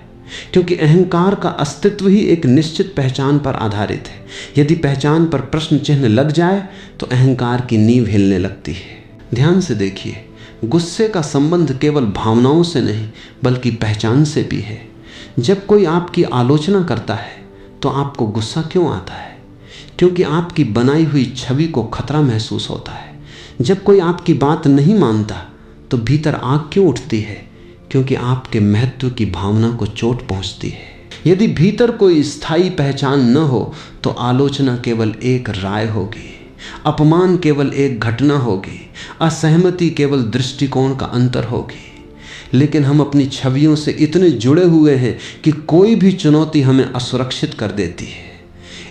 क्योंकि अहंकार का अस्तित्व ही एक निश्चित पहचान पर आधारित है। यदि पहचान पर प्रश्न चिन्ह लग जाए तो अहंकार की नींव हिलने लगती है। ध्यान से देखिए, गुस्से का संबंध केवल भावनाओं से नहीं बल्कि पहचान से भी है। जब कोई आपकी आलोचना करता है तो आपको गुस्सा क्यों आता है? क्योंकि आपकी बनाई हुई छवि को खतरा महसूस होता है। जब कोई आपकी बात नहीं मानता तो भीतर आग क्यों उठती है? क्योंकि आपके महत्व की भावना को चोट पहुंचती है। यदि भीतर कोई स्थायी पहचान न हो तो आलोचना केवल एक राय होगी, अपमान केवल एक घटना होगी, असहमति केवल दृष्टिकोण का अंतर होगी। लेकिन हम अपनी छवियों से इतने जुड़े हुए हैं कि कोई भी चुनौती हमें असुरक्षित कर देती है।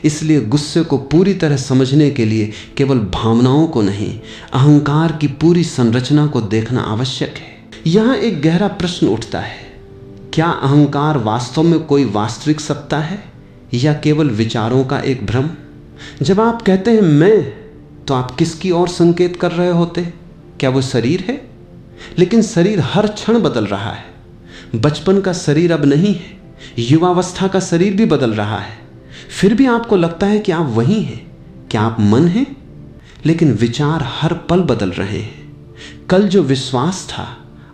इसलिए गुस्से को पूरी तरह समझने के लिए केवल भावनाओं को नहीं, अहंकार की पूरी संरचना को देखना आवश्यक है। यहाँ एक गहरा प्रश्न उठता है, क्या अहंकार वास्तव में कोई वास्तविक सत्ता है या केवल विचारों का एक भ्रम? जब आप कहते हैं मैं, तो आप किसकी ओर संकेत कर रहे होते? क्या वो शरीर है? लेकिन शरीर हर क्षण बदल रहा है। बचपन का शरीर अब नहीं है, युवावस्था का शरीर भी बदल रहा है। फिर भी आपको लगता है कि आप वही हैं। क्या आप मन हैं? लेकिन विचार हर पल बदल रहे हैं। कल जो विश्वास था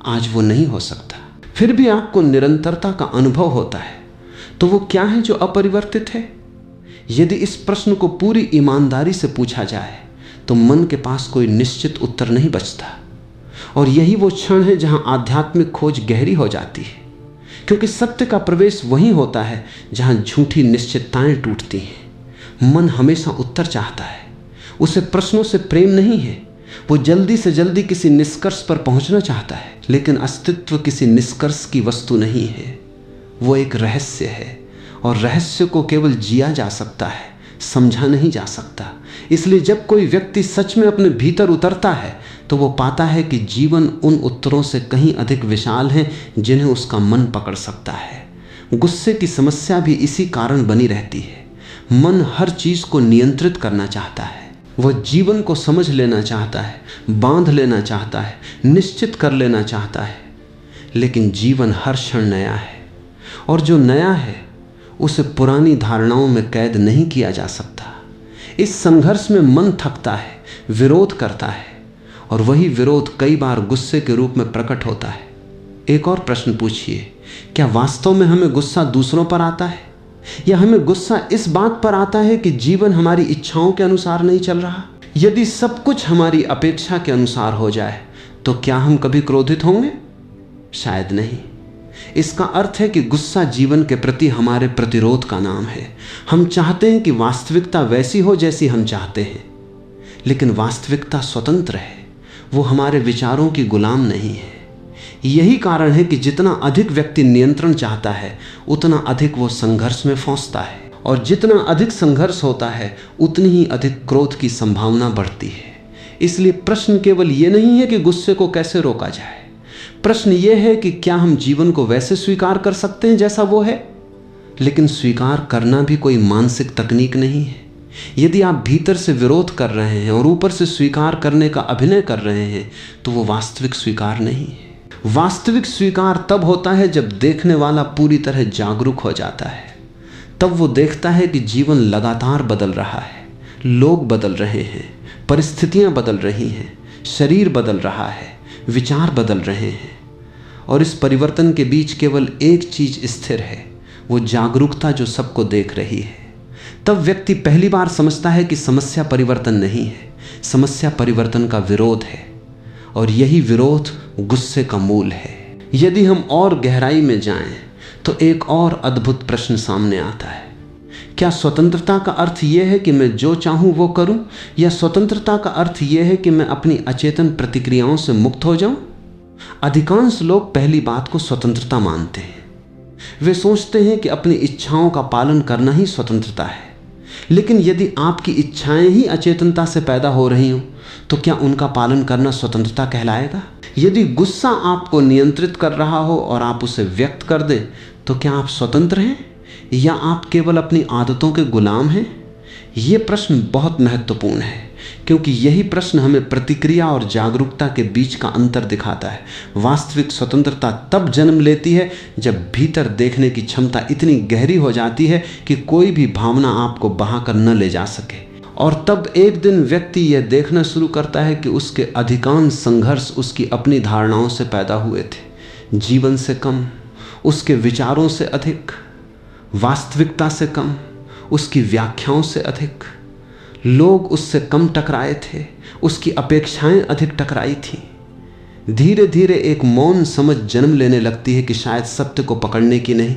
आज वो नहीं हो सकता। फिर भी आपको निरंतरता का अनुभव होता है। तो वो क्या है जो अपरिवर्तित है? यदि इस प्रश्न को पूरी ईमानदारी से पूछा जाए तो मन के पास कोई निश्चित उत्तर नहीं बचता। और यही वो क्षण है जहां आध्यात्मिक खोज गहरी हो जाती है, क्योंकि सत्य का प्रवेश वहीं होता है जहां झूठी निश्चितताएं टूटती हैं। मन हमेशा उत्तर चाहता है, उसे प्रश्नों से प्रेम नहीं है। वो जल्दी से जल्दी किसी निष्कर्ष पर पहुंचना चाहता है। लेकिन अस्तित्व किसी निष्कर्ष की वस्तु नहीं है, वो एक रहस्य है। और रहस्य को केवल जिया जा सकता है, समझा नहीं जा सकता। इसलिए जब कोई व्यक्ति सच में अपने भीतर उतरता है तो वो पाता है कि जीवन उन उत्तरों से कहीं अधिक विशाल है जिन्हें उसका मन पकड़ सकता है। गुस्से की समस्या भी इसी कारण बनी रहती है। मन हर चीज को नियंत्रित करना चाहता है। वह जीवन को समझ लेना चाहता है, बांध लेना चाहता है, निश्चित कर लेना चाहता है। लेकिन जीवन हर क्षण नया है, और जो नया है उसे पुरानी धारणाओं में कैद नहीं किया जा सकता। इस संघर्ष में मन थकता है, विरोध करता है, और वही विरोध कई बार गुस्से के रूप में प्रकट होता है। एक और प्रश्न पूछिए, क्या वास्तव में हमें गुस्सा दूसरों पर आता है, या हमें गुस्सा इस बात पर आता है कि जीवन हमारी इच्छाओं के अनुसार नहीं चल रहा? यदि सब कुछ हमारी अपेक्षा के अनुसार हो जाए तो क्या हम कभी क्रोधित होंगे? शायद नहीं। इसका अर्थ है कि गुस्सा जीवन के प्रति हमारे प्रतिरोध का नाम है। हम चाहते हैं कि वास्तविकता वैसी हो जैसी हम चाहते हैं, लेकिन वास्तविकता स्वतंत्र है, वो हमारे विचारों की गुलाम नहीं है। यही कारण है कि जितना अधिक व्यक्ति नियंत्रण चाहता है उतना अधिक वो संघर्ष में फंसता है। और जितना अधिक संघर्ष होता है उतनी ही अधिक क्रोध की संभावना बढ़ती है। इसलिए प्रश्न केवल ये नहीं है कि गुस्से को कैसे रोका जाए, प्रश्न ये है कि क्या हम जीवन को वैसे स्वीकार कर सकते हैं जैसा वो है। लेकिन स्वीकार करना भी कोई मानसिक तकनीक नहीं है। यदि आप भीतर से विरोध कर रहे हैं और ऊपर से स्वीकार करने का अभिनय कर रहे हैं तो वो वास्तविक स्वीकार नहीं है। वास्तविक स्वीकार तब होता है जब देखने वाला पूरी तरह जागरूक हो जाता है। तब वो देखता है कि जीवन लगातार बदल रहा है, लोग बदल रहे हैं, परिस्थितियां बदल रही हैं, शरीर बदल रहा है, विचार बदल रहे हैं, और इस परिवर्तन के बीच केवल एक चीज स्थिर है, वो जागरूकता जो सबको देख रही है। तब व्यक्ति पहली बार समझता है कि समस्या परिवर्तन नहीं है, समस्या परिवर्तन का विरोध है, और यही विरोध गुस्से का मूल है। यदि हम और गहराई में जाएं तो एक और अद्भुत प्रश्न सामने आता है, क्या स्वतंत्रता का अर्थ यह है कि मैं जो चाहूं वो करूं, या स्वतंत्रता का अर्थ यह है कि मैं अपनी अचेतन प्रतिक्रियाओं से मुक्त हो जाऊं? अधिकांश लोग पहली बात को स्वतंत्रता मानते हैं। वे सोचते हैं कि अपनी इच्छाओं का पालन करना ही स्वतंत्रता है। लेकिन यदि आपकी इच्छाएं ही अचेतनता से पैदा हो रही हों तो क्या उनका पालन करना स्वतंत्रता कहलाएगा? यदि गुस्सा आपको नियंत्रित कर रहा हो और आप उसे व्यक्त कर दें तो क्या आप स्वतंत्र हैं, या आप केवल अपनी आदतों के गुलाम हैं? ये प्रश्न बहुत महत्वपूर्ण है, क्योंकि यही प्रश्न हमें प्रतिक्रिया और जागरूकता के बीच का अंतर दिखाता है। वास्तविक स्वतंत्रता तब जन्म लेती है जब भीतर देखने की क्षमता इतनी गहरी हो जाती है कि कोई भी भावना आपको बहाकर न ले जा सके, और तब एक दिन व्यक्ति यह देखना शुरू करता है कि उसके अधिकांश संघर्ष उसकी अपनी धारणाओं से पैदा हुए थे, जीवन से कम, उसके विचारों से अधिक, वास्तविकता से कम, उसकी व्याख्याओं से अधिक। लोग उससे कम टकराए थे, उसकी अपेक्षाएं अधिक टकराई थीं। धीरे धीरे एक मौन समझ जन्म लेने लगती है कि शायद सत्य को पकड़ने की नहीं,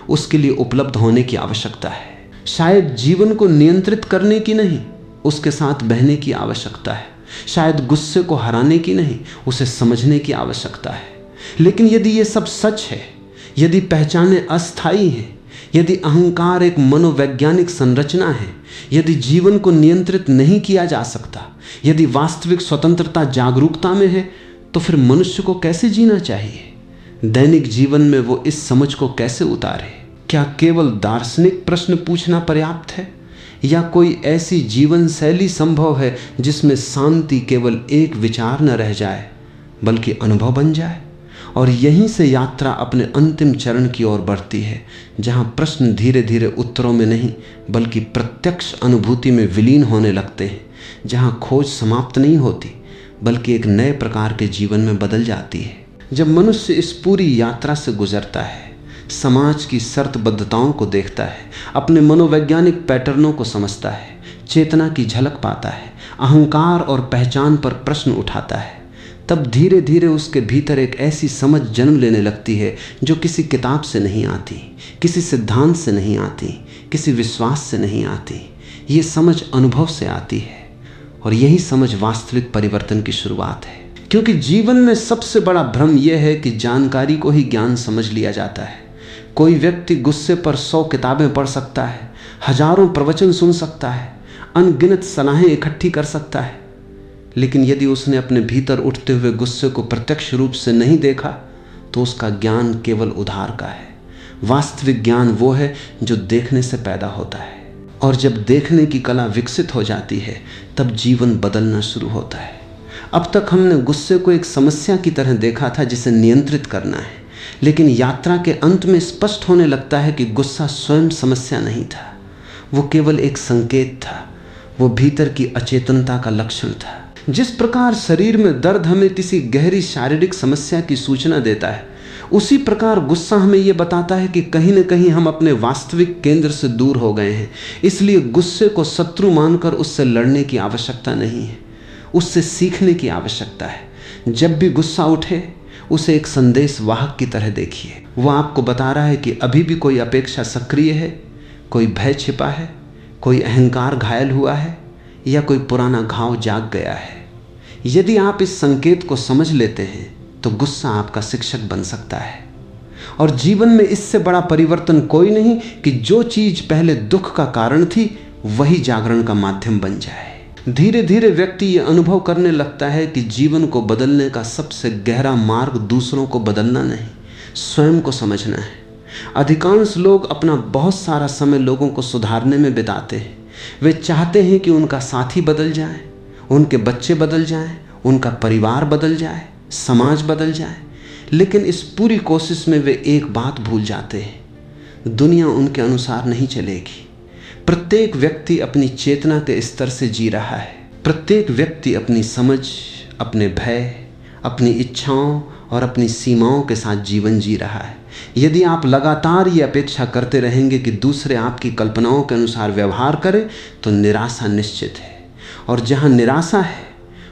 उसके लिए उपलब्ध होने की आवश्यकता है। शायद जीवन को नियंत्रित करने की नहीं, उसके साथ बहने की आवश्यकता है। शायद गुस्से को हराने की नहीं, उसे समझने की आवश्यकता है। लेकिन यदि ये सब सच है, यदि पहचानें अस्थायी हैं, यदि अहंकार एक मनोवैज्ञानिक संरचना है, यदि जीवन को नियंत्रित नहीं किया जा सकता, यदि वास्तविक स्वतंत्रता जागरूकता में है, तो फिर मनुष्य को कैसे जीना चाहिए? दैनिक जीवन में वो इस समझ को कैसे उतारे? क्या केवल दार्शनिक प्रश्न पूछना पर्याप्त है, या कोई ऐसी जीवन शैली संभव है जिसमें शांति केवल एक विचार न रह जाए बल्कि अनुभव बन जाए? और यहीं से यात्रा अपने अंतिम चरण की ओर बढ़ती है, जहां प्रश्न धीरे धीरे उत्तरों में नहीं बल्कि प्रत्यक्ष अनुभूति में विलीन होने लगते हैं, जहां खोज समाप्त नहीं होती बल्कि एक नए प्रकार के जीवन में बदल जाती है। जब मनुष्य इस पूरी यात्रा से गुजरता है, समाज की शर्तबद्धताओं को देखता है, अपने मनोवैज्ञानिक पैटर्नों को समझता है, चेतना की झलक पाता है, अहंकार और पहचान पर प्रश्न उठाता है, तब धीरे धीरे उसके भीतर एक ऐसी समझ जन्म लेने लगती है जो किसी किताब से नहीं आती, किसी सिद्धांत से नहीं आती, किसी विश्वास से नहीं आती। ये समझ अनुभव से आती है, और यही समझ वास्तविक परिवर्तन की शुरुआत है। क्योंकि जीवन में सबसे बड़ा भ्रम यह है कि जानकारी को ही ज्ञान समझ लिया जाता है। कोई व्यक्ति गुस्से पर 100 किताबें पढ़ सकता है, हजारों प्रवचन सुन सकता है, अनगिनत सलाहें इकट्ठी कर सकता है, लेकिन यदि उसने अपने भीतर उठते हुए गुस्से को प्रत्यक्ष रूप से नहीं देखा तो उसका ज्ञान केवल उधार का है। वास्तविक ज्ञान वो है जो देखने से पैदा होता है, और जब देखने की कला विकसित हो जाती है तब जीवन बदलना शुरू होता है। अब तक हमने गुस्से को एक समस्या की तरह देखा था जिसे नियंत्रित करना है, लेकिन यात्रा के अंत में स्पष्ट होने लगता है कि गुस्सा स्वयं समस्या नहीं था, वो केवल एक संकेत था, वो भीतर की अचेतनता का लक्षण था। जिस प्रकार शरीर में दर्द हमें किसी गहरी शारीरिक समस्या की सूचना देता है, उसी प्रकार गुस्सा हमें यह बताता है कि कहीं न कहीं हम अपने वास्तविक केंद्र से दूर हो गए हैं। इसलिए गुस्से को शत्रु मानकर उससे लड़ने की आवश्यकता नहीं है, उससे सीखने की आवश्यकता है। जब भी गुस्सा उठे उसे एक संदेश वाहक की तरह देखिए। वह आपको बता रहा है कि अभी भी कोई अपेक्षा सक्रिय है, कोई भय छिपा है, कोई अहंकार घायल हुआ है, या कोई पुराना घाव जाग गया है। यदि आप इस संकेत को समझ लेते हैं तो गुस्सा आपका शिक्षक बन सकता है। और जीवन में इससे बड़ा परिवर्तन कोई नहीं कि जो चीज पहले दुख का कारण थी वही जागरण का माध्यम बन जाए। धीरे धीरे व्यक्ति ये अनुभव करने लगता है कि जीवन को बदलने का सबसे गहरा मार्ग दूसरों को बदलना नहीं, स्वयं को समझना है। अधिकांश लोग अपना बहुत सारा समय लोगों को सुधारने में बिताते हैं। वे चाहते हैं कि उनका साथी बदल जाए, उनके बच्चे बदल जाएं, उनका परिवार बदल जाए, समाज बदल जाए। लेकिन इस पूरी कोशिश में वे एक बात भूल जाते हैं, दुनिया उनके अनुसार नहीं चलेगी। प्रत्येक व्यक्ति अपनी चेतना के स्तर से जी रहा है। प्रत्येक व्यक्ति अपनी समझ, अपने भय, अपनी इच्छाओं और अपनी सीमाओं के साथ जीवन जी रहा है। यदि आप लगातार ये अपेक्षा करते रहेंगे कि दूसरे आपकी कल्पनाओं के अनुसार व्यवहार करें तो निराशा निश्चित है, और जहाँ निराशा है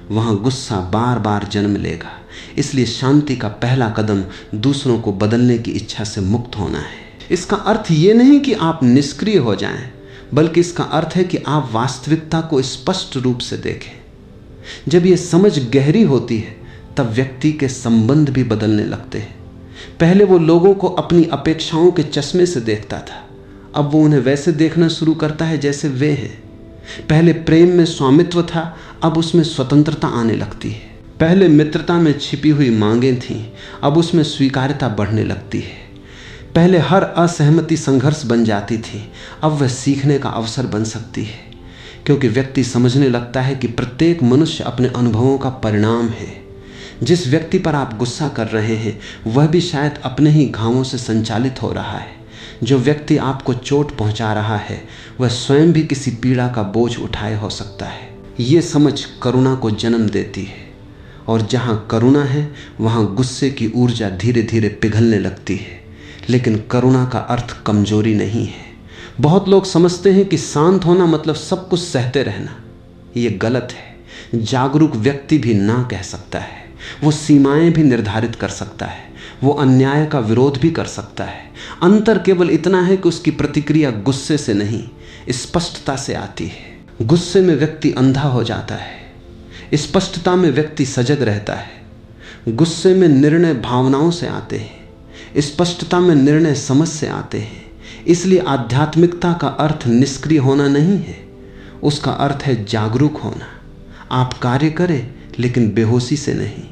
वहाँ गुस्सा बार बार जन्म लेगा। इसलिए शांति का पहला कदम दूसरों को बदलने की इच्छा से मुक्त होना है। इसका अर्थ ये नहीं कि आप निष्क्रिय हो जाएं, बल्कि इसका अर्थ है कि आप वास्तविकता को स्पष्ट रूप से देखें। जब ये समझ गहरी होती है तब व्यक्ति के संबंध भी बदलने लगते हैं। पहले वो लोगों को अपनी अपेक्षाओं के चश्मे से देखता था, अब वो उन्हें वैसे देखना शुरू करता है जैसे वे हैं। पहले प्रेम में स्वामित्व था, अब उसमें स्वतंत्रता आने लगती है। पहले मित्रता में छिपी हुई मांगें थीं, अब उसमें स्वीकार्यता बढ़ने लगती है। पहले हर असहमति संघर्ष बन जाती थी, अब वह सीखने का अवसर बन सकती है, क्योंकि व्यक्ति समझने लगता है कि प्रत्येक मनुष्य अपने अनुभवों का परिणाम है। जिस व्यक्ति पर आप गुस्सा कर रहे हैं वह भी शायद अपने ही घावों से संचालित हो रहा है। जो व्यक्ति आपको चोट पहुंचा रहा है वह स्वयं भी किसी पीड़ा का बोझ उठाए हो सकता है। ये समझ करुणा को जन्म देती है, और जहाँ करुणा है वहाँ गुस्से की ऊर्जा धीरे धीरे पिघलने लगती है। लेकिन करुणा का अर्थ कमजोरी नहीं है। बहुत लोग समझते हैं कि शांत होना मतलब सब कुछ सहते रहना। ये गलत है। जागरूक व्यक्ति भी ना कह सकता है, वो सीमाएं भी निर्धारित कर सकता है, वो अन्याय का विरोध भी कर सकता है। अंतर केवल इतना है कि उसकी प्रतिक्रिया गुस्से से नहीं, स्पष्टता से आती है। गुस्से में व्यक्ति अंधा हो जाता है, स्पष्टता में व्यक्ति सजग रहता है। गुस्से में निर्णय भावनाओं से आते हैं, स्पष्टता में निर्णय समझ से आते हैं। इसलिए आध्यात्मिकता का अर्थ निष्क्रिय होना नहीं है, उसका अर्थ है जागरूक होना। आप कार्य करें लेकिन बेहोशी से नहीं,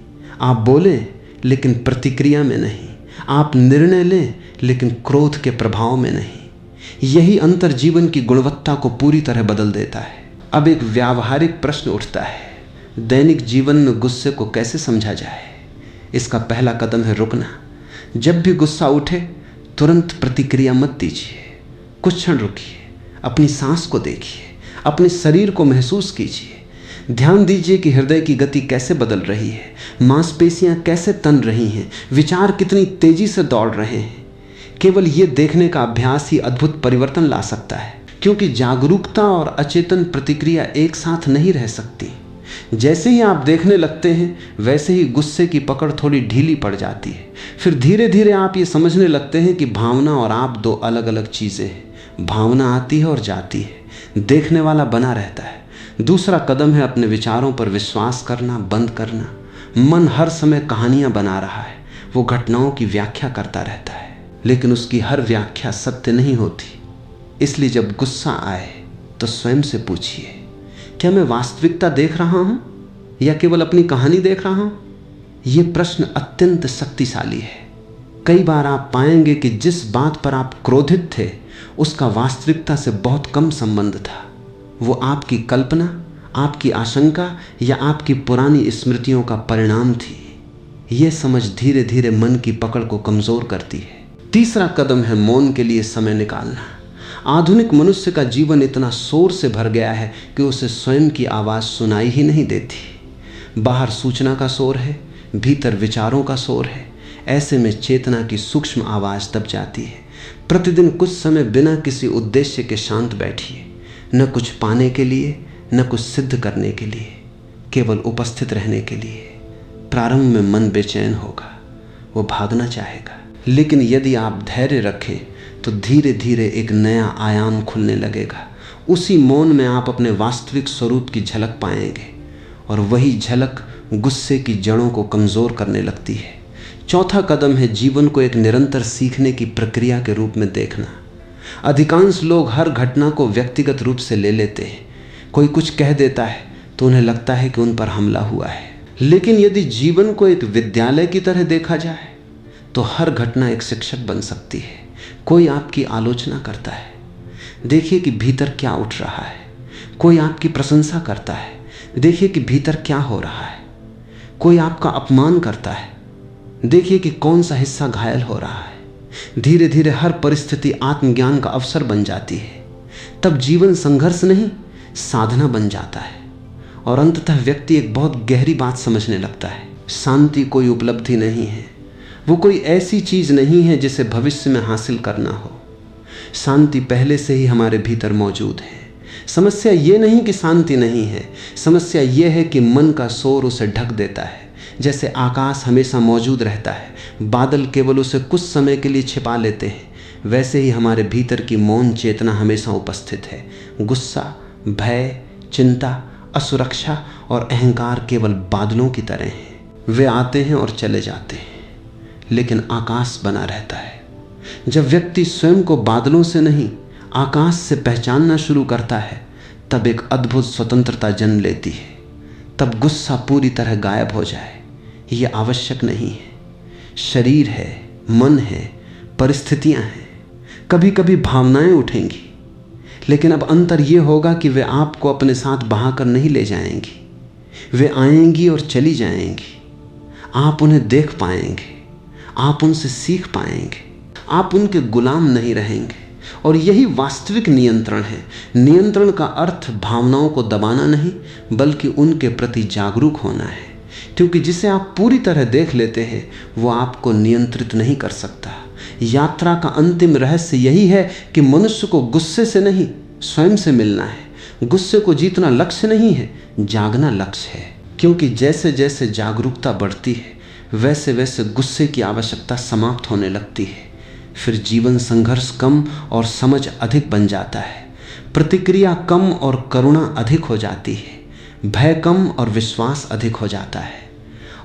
आप बोलें लेकिन प्रतिक्रिया में नहीं, आप निर्णय लें लेकिन क्रोध के प्रभाव में नहीं। यही अंतर जीवन की गुणवत्ता को पूरी तरह बदल देता है। अब एक व्यावहारिक प्रश्न उठता है, दैनिक जीवन में गुस्से को कैसे समझा जाए? इसका पहला कदम है रुकना। जब भी गुस्सा उठे तुरंत प्रतिक्रिया मत दीजिए, कुछ क्षण रुकिए, अपनी सांस को देखिए, अपने शरीर को महसूस कीजिए। ध्यान दीजिए कि हृदय की गति कैसे बदल रही है, मांसपेशियां कैसे तन रही हैं, विचार कितनी तेजी से दौड़ रहे हैं। केवल ये देखने का अभ्यास ही अद्भुत परिवर्तन ला सकता है, क्योंकि जागरूकता और अचेतन प्रतिक्रिया एक साथ नहीं रह सकती। जैसे ही आप देखने लगते हैं वैसे ही गुस्से की पकड़ थोड़ी ढीली पड़ जाती है। फिर धीरे धीरे आप ये समझने लगते हैं कि भावना और आप दो अलग अलग चीज़ें हैं। भावना आती है और जाती है, देखने वाला बना रहता है। दूसरा कदम है अपने विचारों पर विश्वास करना बंद करना। मन हर समय कहानियां बना रहा है, वो घटनाओं की व्याख्या करता रहता है, लेकिन उसकी हर व्याख्या सत्य नहीं होती। इसलिए जब गुस्सा आए तो स्वयं से पूछिए, क्या मैं वास्तविकता देख रहा हूँ या केवल अपनी कहानी देख रहा हूँ? ये प्रश्न अत्यंत शक्तिशाली है। कई बार आप पाएंगे कि जिस बात पर आप क्रोधित थे उसका वास्तविकता से बहुत कम संबंध था। वो आपकी कल्पना, आपकी आशंका या आपकी पुरानी स्मृतियों का परिणाम थी। ये समझ धीरे धीरे मन की पकड़ को कमजोर करती है। तीसरा कदम है मौन के लिए समय निकालना। आधुनिक मनुष्य का जीवन इतना शोर से भर गया है कि उसे स्वयं की आवाज़ सुनाई ही नहीं देती। बाहर सूचना का शोर है, भीतर विचारों का शोर है। ऐसे में चेतना की सूक्ष्म आवाज़ दब जाती है। प्रतिदिन कुछ समय बिना किसी उद्देश्य के शांत बैठिए, न कुछ पाने के लिए न कुछ सिद्ध करने के लिए, केवल उपस्थित रहने के लिए। प्रारंभ में मन बेचैन होगा, वो भागना चाहेगा, लेकिन यदि आप धैर्य रखें तो धीरे धीरे एक नया आयाम खुलने लगेगा। उसी मौन में आप अपने वास्तविक स्वरूप की झलक पाएंगे, और वही झलक गुस्से की जड़ों को कमज़ोर करने लगती है। चौथा कदम है जीवन को एक निरंतर सीखने की प्रक्रिया के रूप में देखना। अधिकांश लोग हर घटना को व्यक्तिगत रूप से ले लेते हैं। कोई कुछ कह देता है तो उन्हें लगता है कि उन पर हमला हुआ है। लेकिन यदि जीवन को एक विद्यालय की तरह देखा जाए तो हर घटना एक शिक्षक बन सकती है। कोई आपकी आलोचना करता है, देखिए कि भीतर क्या उठ रहा है। कोई आपकी प्रशंसा करता है, देखिए कि भीतर क्या हो रहा है। कोई आपका अपमान करता है, देखिए कि कौन सा हिस्सा घायल हो रहा है। धीरे धीरे हर परिस्थिति आत्मज्ञान का अवसर बन जाती है। तब जीवन संघर्ष नहीं, साधना बन जाता है और अंततः व्यक्ति एक बहुत गहरी बात समझने लगता है। शांति कोई उपलब्धि नहीं है, वो कोई ऐसी चीज नहीं है जिसे भविष्य में हासिल करना हो। शांति पहले से ही हमारे भीतर मौजूद है। समस्या ये नहीं कि शांति नहीं है, समस्या ये है कि मन का शोर उसे ढक देता है। जैसे आकाश हमेशा मौजूद रहता है, बादल केवल उसे कुछ समय के लिए छिपा लेते हैं, वैसे ही हमारे भीतर की मौन चेतना हमेशा उपस्थित है। गुस्सा, भय, चिंता, असुरक्षा और अहंकार केवल बादलों की तरह हैं। वे आते हैं और चले जाते हैं, लेकिन आकाश बना रहता है। जब व्यक्ति स्वयं को बादलों से नहीं, आकाश से पहचानना शुरू करता है, तब एक अद्भुत स्वतंत्रता जन्म लेती है। तब गुस्सा पूरी तरह गायब हो जाए, ये आवश्यक नहीं है। शरीर है, मन है, परिस्थितियां हैं, कभी कभी भावनाएं उठेंगी, लेकिन अब अंतर ये होगा कि वे आपको अपने साथ बहाकर नहीं ले जाएंगी। वे आएंगी और चली जाएंगी। आप उन्हें देख पाएंगे, आप उनसे सीख पाएंगे, आप उनके गुलाम नहीं रहेंगे। और यही वास्तविक नियंत्रण है। नियंत्रण का अर्थ भावनाओं को दबाना नहीं, बल्कि उनके प्रति जागरूक होना है। क्योंकि जिसे आप पूरी तरह देख लेते हैं वो आपको नियंत्रित नहीं कर सकता। यात्रा का अंतिम रहस्य यही है कि मनुष्य को गुस्से से नहीं, स्वयं से मिलना है। गुस्से को जीतना लक्ष्य नहीं है, जागना लक्ष्य है। क्योंकि जैसे जैसे जागरूकता बढ़ती है वैसे वैसे गुस्से की आवश्यकता समाप्त होने लगती है। फिर जीवन संघर्ष कम और समझ अधिक बन जाता है। प्रतिक्रिया कम और करुणा अधिक हो जाती है। भय कम और विश्वास अधिक हो जाता है।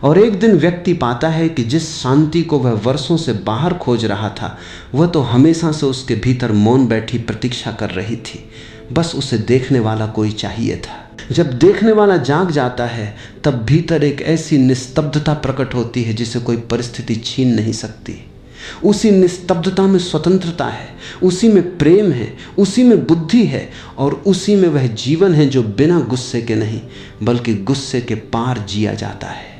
और एक दिन व्यक्ति पाता है कि जिस शांति को वह वर्षों से बाहर खोज रहा था, वह तो हमेशा से उसके भीतर मौन बैठी प्रतीक्षा कर रही थी। बस उसे देखने वाला कोई चाहिए था। जब देखने वाला जाग जाता है तब भीतर एक ऐसी निस्तब्धता प्रकट होती है जिसे कोई परिस्थिति छीन नहीं सकती। उसी निस्तब्धता में स्वतंत्रता है, उसी में प्रेम है, उसी में बुद्धि है और उसी में वह जीवन है जो बिना गुस्से के नहीं बल्कि गुस्से के पार जिया जाता है।